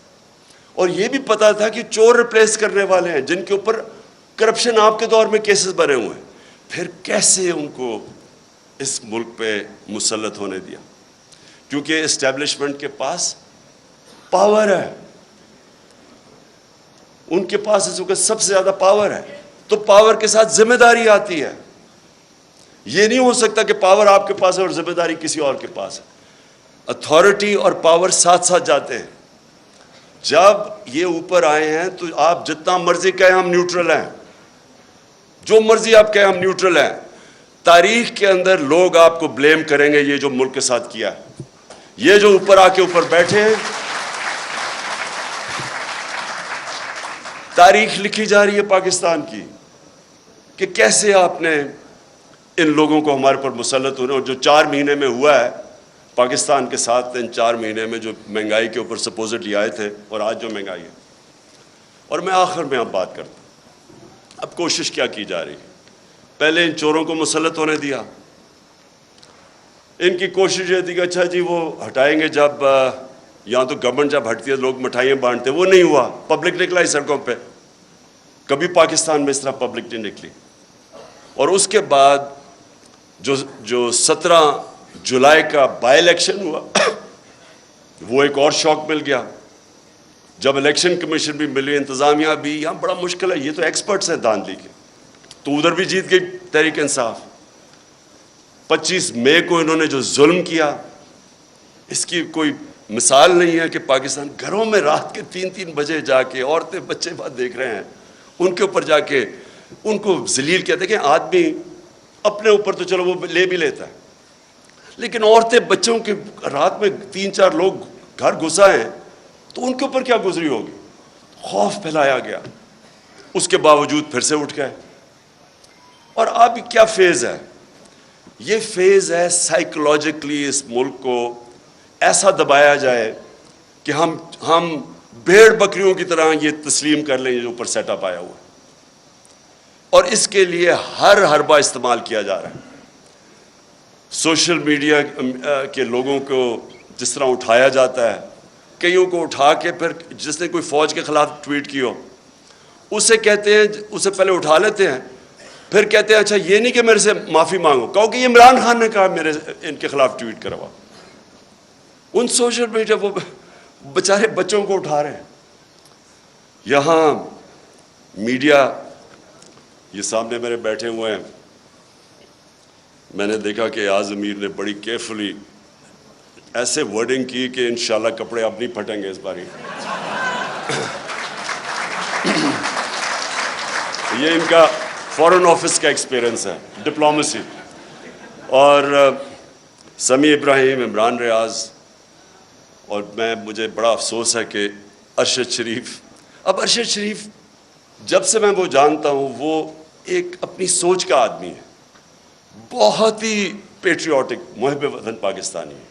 اور یہ بھی پتہ تھا کہ چور ریپلیس کرنے والے ہیں جن کے اوپر کرپشن آپ کے دور میں کیسز بنے ہوئے ہیں, پھر کیسے ان کو اس ملک پہ مسلط ہونے دیا؟ کیونکہ اسٹیبلشمنٹ کے پاس پاور ہے, ان کے پاس اس وقت سب سے زیادہ پاور ہے, تو پاور کے ساتھ ذمہ داری آتی ہے. یہ نہیں ہو سکتا کہ پاور آپ کے پاس ہے اور ذمہ داری کسی اور کے پاس ہے. اتھارٹی اور پاور ساتھ ساتھ جاتے ہیں. جب یہ اوپر آئے ہیں تو آپ جتنا مرضی کہیں ہم نیوٹرل ہیں, جو مرضی آپ کہیں ہم نیوٹرل ہیں, تاریخ کے اندر لوگ آپ کو بلیم کریں گے یہ جو ملک کے ساتھ کیا ہے. یہ جو اوپر آ کے اوپر بیٹھے ہیں, تاریخ لکھی جا رہی ہے پاکستان کی کہ کیسے آپ نے ان لوگوں کو ہمارے پر مسلط ہونے, اور جو 4 مہینے میں ہوا ہے پاکستان کے ساتھ, ان 4 مہینے میں جو مہنگائی کے اوپر سپوزٹلی آئے تھے اور آج جو مہنگائی ہے. اور میں آخر میں اب بات کرتا ہوں, اب کوشش کیا کی جا رہی ہے؟ پہلے ان چوروں کو مسلط ہونے دیا, ان کی کوشش یہ تھی کہ اچھا جی وہ ہٹائیں گے, جب یہاں تو گورنمنٹ جب ہٹتی ہے لوگ مٹھائیاں بانٹتے, وہ نہیں ہوا, پبلک نکلا ہی سڑکوں پہ, کبھی پاکستان میں اس طرح پبلک نہیں نکلی. اور اس کے بعد جو 17 جولائی کا بائی الیکشن ہوا وہ ایک اور شوق مل گیا, جب الیکشن کمیشن بھی ملی, انتظامیہ بھی, یہاں بڑا مشکل ہے, یہ تو ایکسپرٹس ہیں دھاندلی کے, تو ادھر بھی جیت گئی تحریک انصاف. 25 مئی کو انہوں نے جو ظلم کیا اس کی کوئی مثال نہیں ہے کہ پاکستان گھروں میں رات کے 3 بجے جا کے عورتیں بچے بات دیکھ رہے ہیں, ان کے اوپر جا کے ان کو ذلیل کیا. دیکھیں آدمی اپنے اوپر تو چلو وہ لے بھی لیتا ہے, لیکن عورتیں بچوں کے رات میں 3-4 لوگ گھر گھسا ہیں تو ان کے اوپر کیا گزری ہوگی. خوف پھیلایا گیا, اس کے باوجود پھر سے اٹھ گئے. اور اب کیا فیز ہے؟ یہ فیز ہے سائیکولوجیکلی اس ملک کو ایسا دبایا جائے کہ ہم بھیڑ بکریوں کی طرح یہ تسلیم کر لیں جو اوپر سیٹ اپ آیا ہوا ہے. اور اس کے لیے ہر حربہ استعمال کیا جا رہا ہے. سوشل میڈیا کے لوگوں کو جس طرح اٹھایا جاتا ہے, کئیوں کو اٹھا کے پھر جس نے کوئی فوج کے خلاف ٹویٹ کی ہو اسے کہتے ہیں, اسے پہلے اٹھا لیتے ہیں, پھر کہتے ہیں اچھا یہ نہیں کہ میرے سے معافی مانگو, کہو کہ یہ عمران خان نے کہا میرے ان کے خلاف ٹویٹ کروا. ان سوشل میڈیا وہ بیچارے بچوں کو اٹھا رہے ہیں. یہاں میڈیا یہ سامنے میرے بیٹھے ہوئے ہیں, میں نے دیکھا کہ اعظم امیر نے بڑی کیئرفلی ایسے ورڈنگ کی کہ انشاءاللہ کپڑے اب نہیں پھٹیں گے اس باری. یہ ان کا فورن آفس کا ایکسپیرئنس ہے, ڈپلومیسی. اور سمیع ابراہیم, عمران ریاض, اور مجھے بڑا افسوس ہے کہ ارشد شریف. اب ارشد شریف جب سے میں وہ جانتا ہوں وہ ایک اپنی سوچ کا آدمی ہے, بہت ہی پیٹریوٹک, محب وطن پاکستانی ہے.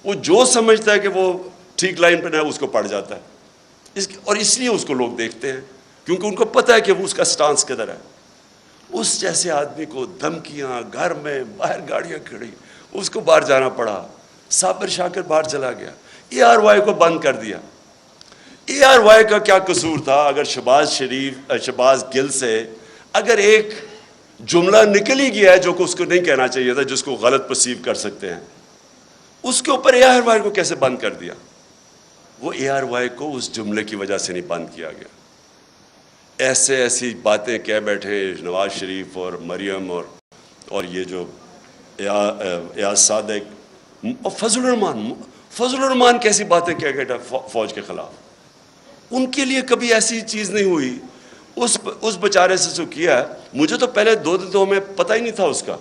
وہ جو سمجھتا ہے کہ وہ ٹھیک لائن پہ ہے اس کو پڑ جاتا ہے, اور اس لیے اس کو لوگ دیکھتے ہیں کیونکہ ان کو پتہ ہے کہ وہ اس کا سٹانس کدھر ہے. اس جیسے آدمی کو دھمکیاں, گھر میں باہر گاڑیاں کھڑی, اس کو باہر جانا پڑا. صابر شاکر باہر چلا گیا, ARY کو بند کر دیا. ARY کا کیا قصور تھا؟ اگر شہباز گل سے اگر ایک جملہ نکل ہی گیا ہے جو کہ اس کو نہیں کہنا چاہیے تھا, جس کو غلط پرسیو کر سکتے ہیں, اس کے اوپر ARY کو کیسے بند کر دیا؟ وہ ARY کو اس جملے کی وجہ سے نہیں بند کیا گیا. ایسی باتیں کہہ بیٹھے نواز شریف اور مریم اور یہ جو ایاز صادق اور فضل الرحمان کیسی باتیں کہہ گئے فوج کے خلاف. ان کے لیے کبھی ایسی چیز نہیں ہوئی. اس بیچارے سے جو کیا ہے, مجھے تو پہلے 2 دن تو ہمیں پتہ ہی نہیں تھا اس کا.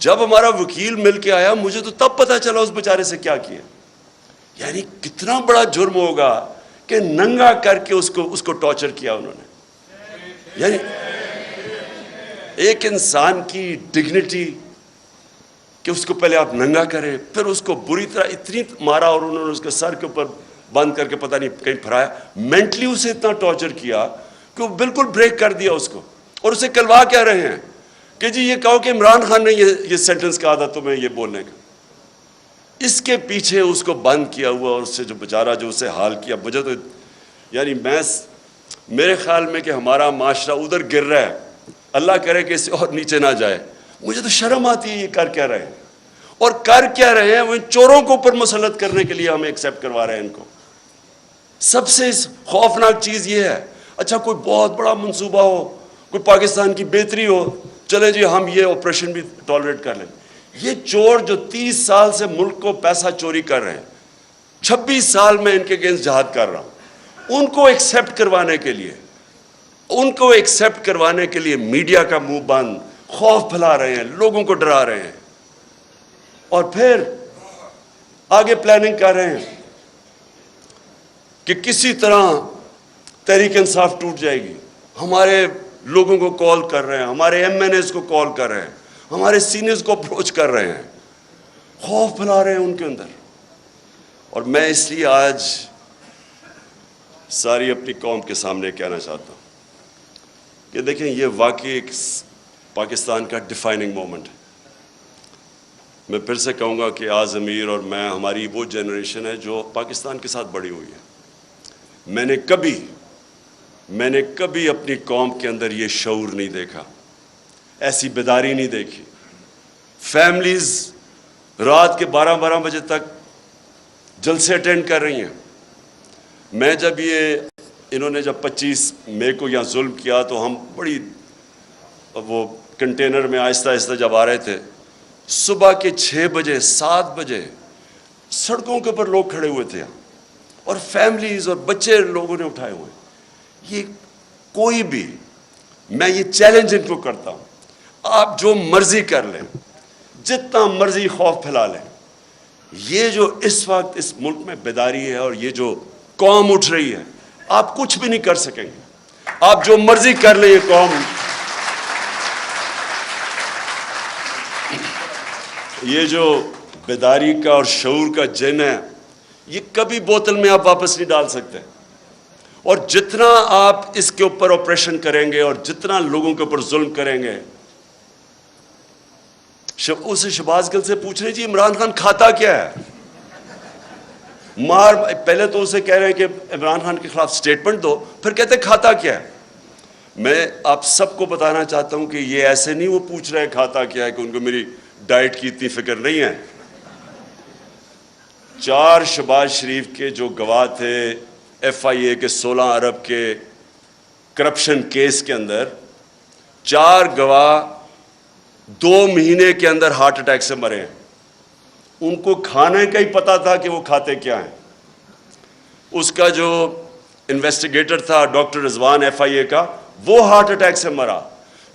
جب ہمارا وکیل مل کے آیا مجھے تو تب پتہ چلا اس بیچارے سے کیا کیا. یعنی کتنا بڑا جرم ہوگا کہ ننگا کر کے اس کو ٹارچر کیا انہوں نے. یعنی ایک انسان کی ڈگنیٹی کہ اس کو پہلے آپ ننگا کریں, پھر اس کو بری طرح اتنی مارا اور انہوں نے اس کے سر کے اوپر بند کر کے پتہ نہیں کہیں پھرایا. مینٹلی اسے اتنا ٹارچر کیا کہ وہ بالکل بریک کر دیا اس کو. اور اسے کلوا کہہ رہے ہیں کہ جی یہ کہو کہ عمران خان نے یہ سینٹنس کہا تھا تمہیں یہ بولنے کا. اس کے پیچھے اس کو بند کیا ہوا اور اس سے جو بیچارہ جو اسے حال کیا, مجھے تو یعنی میرے خیال میں کہ ہمارا معاشرہ ادھر گر رہا ہے, اللہ کرے کہ اسے اور نیچے نہ جائے. مجھے تو شرم آتی ہے یہ کر کیا رہے ہیں, اور کر کیا رہے ہیں وہ ان چوروں کو اوپر مسلط کرنے کے لیے ہمیں ایکسیپٹ کروا رہے ہیں ان کو. سب سے خوفناک چیز یہ ہے, اچھا کوئی بہت بڑا منصوبہ ہو, کوئی پاکستان کی بہتری ہو, چلے جی ہم یہ آپریشن بھی ٹالریٹ کر لیں. یہ چور جو 30 سال سے ملک کو پیسہ چوری کر رہے ہیں, 26 سال میں ان کے اگینسٹ جہاد کر رہا ہوں, ان کو ایکسیپٹ کروانے کے لیے میڈیا کا منہ بند, خوف پھیلا رہے ہیں, لوگوں کو ڈرا رہے ہیں, اور پھر آگے پلاننگ کر رہے ہیں کہ کسی طرح تحریک انصاف ٹوٹ جائے گی. ہمارے لوگوں کو کال کر رہے ہیں, ہمارے MNAs کو کال کر رہے ہیں, ہمارے سینئرز کو اپروچ کر رہے ہیں, خوف پھیلا رہے ہیں ان کے اندر. اور میں اس لیے آج ساری اپنی قوم کے سامنے کہنا چاہتا ہوں کہ دیکھیں یہ واقعی ایک پاکستان کا ڈیفائننگ مومنٹ ہے. میں پھر سے کہوں گا کہ آز امیر اور میں, ہماری وہ جنریشن ہے جو پاکستان کے ساتھ بڑی ہوئی ہے. میں نے کبھی اپنی قوم کے اندر یہ شعور نہیں دیکھا, ایسی بیداری نہیں دیکھی. فیملیز رات کے 12 بجے تک جلسے اٹینڈ کر رہی ہیں. میں جب انہوں نے جب 25 مئی کو یہاں ظلم کیا تو ہم بڑی وہ کنٹینر میں آہستہ آہستہ جب آ رہے تھے, صبح کے 6 بجے 7 بجے سڑکوں کے اوپر لوگ کھڑے ہوئے تھے, اور فیملیز اور بچے لوگوں نے اٹھائے ہوئے. یہ کوئی بھی, میں یہ چیلنج ان کو کرتا ہوں, آپ جو مرضی کر لیں, جتنا مرضی خوف پھیلا لیں, یہ جو اس وقت اس ملک میں بیداری ہے اور یہ جو قوم اٹھ رہی ہے, آپ کچھ بھی نہیں کر سکیں گے. آپ جو مرضی کر لیں, یہ قوم, یہ جو بیداری کا اور شعور کا جن ہے, یہ کبھی بوتل میں آپ واپس نہیں ڈال سکتے. اور جتنا آپ اس کے اوپر آپریشن کریں گے اور جتنا لوگوں کے اوپر ظلم کریں گے, اسے شہباز گل سے پوچھ رہے جی عمران خان کھاتا کیا ہے, پہلے تو اسے کہہ رہے ہیں کہ عمران خان کے خلاف سٹیٹمنٹ دو, پھر کہتے کھاتا کیا ہے. میں آپ سب کو بتانا چاہتا ہوں کہ یہ ایسے نہیں وہ پوچھ رہے کھاتا کیا ہے کہ ان کو میری ڈائٹ کی اتنی فکر نہیں ہے. 4 شہباز شریف کے جو گواہ تھے FIA کے 16 ارب کے کرپشن کیس کے اندر, 4 گواہ 2 مہینے کے اندر ہارٹ اٹیک سے مرے ہیں. ان کو کھانے کا ہی پتا تھا کہ وہ کھاتے کیا ہیں. اس کا جو انویسٹیگیٹر تھا ڈاکٹر رضوان FIA کا, وہ ہارٹ اٹیک سے مرا.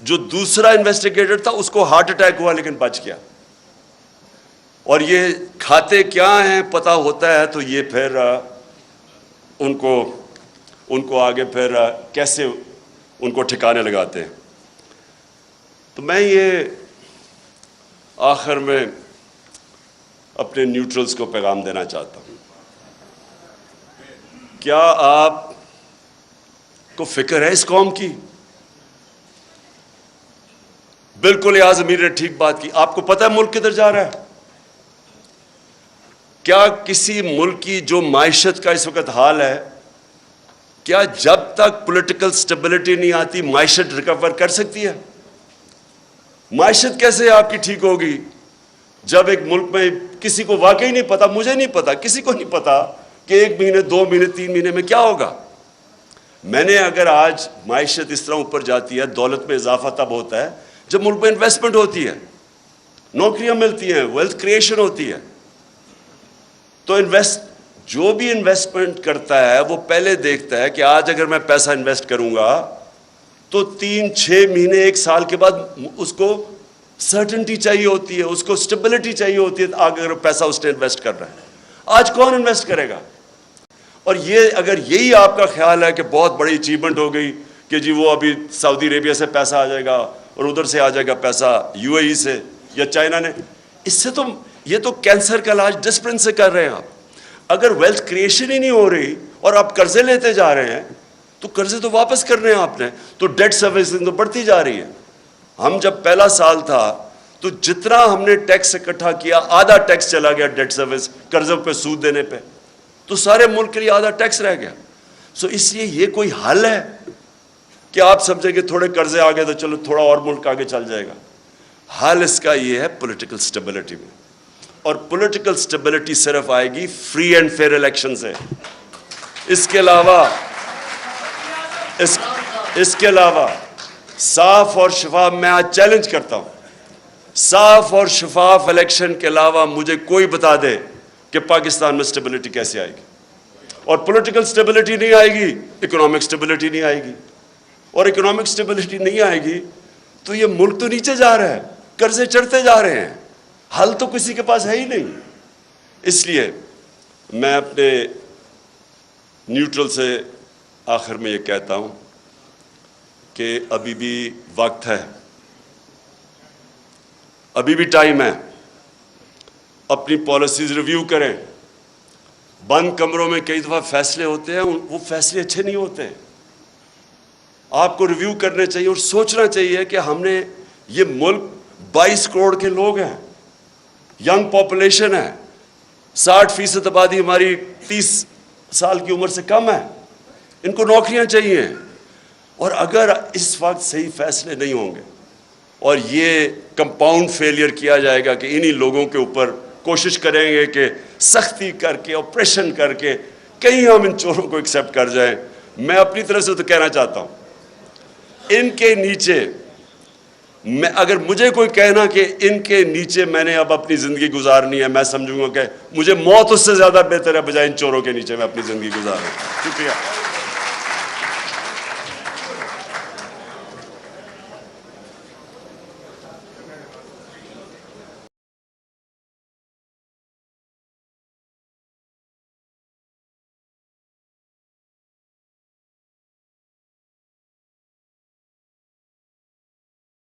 جو دوسرا انویسٹیگیٹر تھا اس کو ہارٹ اٹیک ہوا لیکن بچ گیا. اور یہ کھاتے کیا ہیں پتہ ہوتا ہے تو یہ پھر ان کو ان کو آگے پھر کیسے ان کو ٹھکانے لگاتے ہیں. تو میں یہ آخر میں اپنے نیوٹرلز کو پیغام دینا چاہتا ہوں. کیا آپ کو فکر ہے اس قوم کی؟ بالکل یاز امیر نے ٹھیک بات کی. آپ کو پتہ ہے ملک کدھر جا رہا ہے؟ کیا کسی ملک کی جو معیشت کا اس وقت حال ہے، کیا جب تک پولیٹیکل سٹیبلٹی نہیں آتی معیشت ریکور کر سکتی ہے؟ معیشت کیسے آپ کی ٹھیک ہوگی جب ایک ملک میں کسی کو واقعی نہیں پتا، مجھے نہیں پتا، کسی کو نہیں پتا کہ 1 مہینے 2 مہینے 3 مہینے میں کیا ہوگا. میں نے اگر آج معیشت اس طرح اوپر جاتی ہے، دولت میں اضافہ تب ہوتا ہے جب ملک میں انویسٹمنٹ ہوتی ہے، نوکریاں ملتی ہیں، ویلتھ کریشن ہوتی ہے. تو جو بھی انویسٹمنٹ کرتا ہے وہ پہلے دیکھتا ہے کہ آج اگر میں پیسہ انویسٹ کروں گا تو 3-6 مہینے 1 سال کے بعد اس کو سرٹنٹی چاہیے ہوتی ہے، اس کو سٹیبلٹی چاہیے ہوتی ہے اگر پیسہ اس نے انویسٹ کر رہا ہے. آج کون انویسٹ کرے گا؟ اور یہ اگر یہی آپ کا خیال ہے کہ بہت بڑی اچیومنٹ ہو گئی کہ جی وہ ابھی سعودی عربیہ سے پیسہ آ جائے گا اور ادھر سے آ جائے گا پیسہ UAE سے یا چائنا نے، اس سے تو یہ تو کینسر کا علاج ڈسپلن سے کر رہے ہیں آپ. اگر ویلتھ کریشن ہی نہیں ہو رہی اور آپ قرضے لیتے جا رہے ہیں تو قرضے تو واپس کرنے ہیں آپ نے، تو ڈیٹ سروسنگ تو بڑھتی جا رہی ہے. ہم جب پہلا سال تھا تو جتنا ہم نے ٹیکس اکٹھا کیا آدھا ٹیکس چلا گیا ڈیٹ سروس، قرضوں پہ سود دینے پہ، تو سارے ملک کے لیے آدھا ٹیکس رہ گیا. سو اس لیے یہ کوئی حل ہے کہ آپ سمجھیں کہ تھوڑے قرضے آ گئے تو چلو تھوڑا اور ملک آگے چل جائے گا؟ حل اس کا یہ ہے پولیٹیکل سٹیبلٹی میں، اور پولیٹیکل سٹیبلٹی صرف آئے گی فری اینڈ فیئر الیکشن سے. اس کے علاوہ صاف اور شفاف، میں آج چیلنج کرتا ہوں، صاف اور شفاف الیکشن کے علاوہ مجھے کوئی بتا دے کہ پاکستان میں سٹیبلٹی کیسے آئے گی. اور پولیٹیکل سٹیبلٹی نہیں آئے گی، اکنامک سٹیبلٹی نہیں آئے گی، اور اکنامک سٹیبلٹی نہیں آئے گی تو یہ ملک تو نیچے جا رہا ہے، قرضے چڑھتے جا رہے ہیں، حل تو کسی کے پاس ہے ہی نہیں. اس لیے میں اپنے نیوٹرل سے آخر میں یہ کہتا ہوں کہ ابھی بھی وقت ہے، ابھی بھی ٹائم ہے، اپنی پالیسیز ریویو کریں. بند کمروں میں کئی دفعہ فیصلے ہوتے ہیں، وہ فیصلے اچھے نہیں ہوتے. آپ کو ریویو کرنے چاہیے اور سوچنا چاہیے کہ ہم نے یہ ملک 22 کروڑ کے لوگ ہیں، ینگ پاپولیشن ہے، 60% آبادی ہماری 30 سال کی عمر سے کم ہے، ان کو نوکریاں چاہیے. اور اگر اس وقت صحیح فیصلے نہیں ہوں گے اور یہ کمپاؤنڈ فیلئر کیا جائے گا کہ انہی لوگوں کے اوپر کوشش کریں گے کہ سختی کر کے آپریشن کر کے کہیں ہم ان چوروں کو ایکسیپٹ کر جائیں. میں اپنی طرف سے تو کہنا چاہتا ہوں ان کے نیچے، میں اگر مجھے کوئی کہنا کہ ان کے نیچے میں نے اب اپنی زندگی گزارنی ہے، میں سمجھوں گا کہ مجھے موت اس سے زیادہ بہتر ہے بجائے ان چوروں کے نیچے میں اپنی زندگی گزاروں. شکریہ.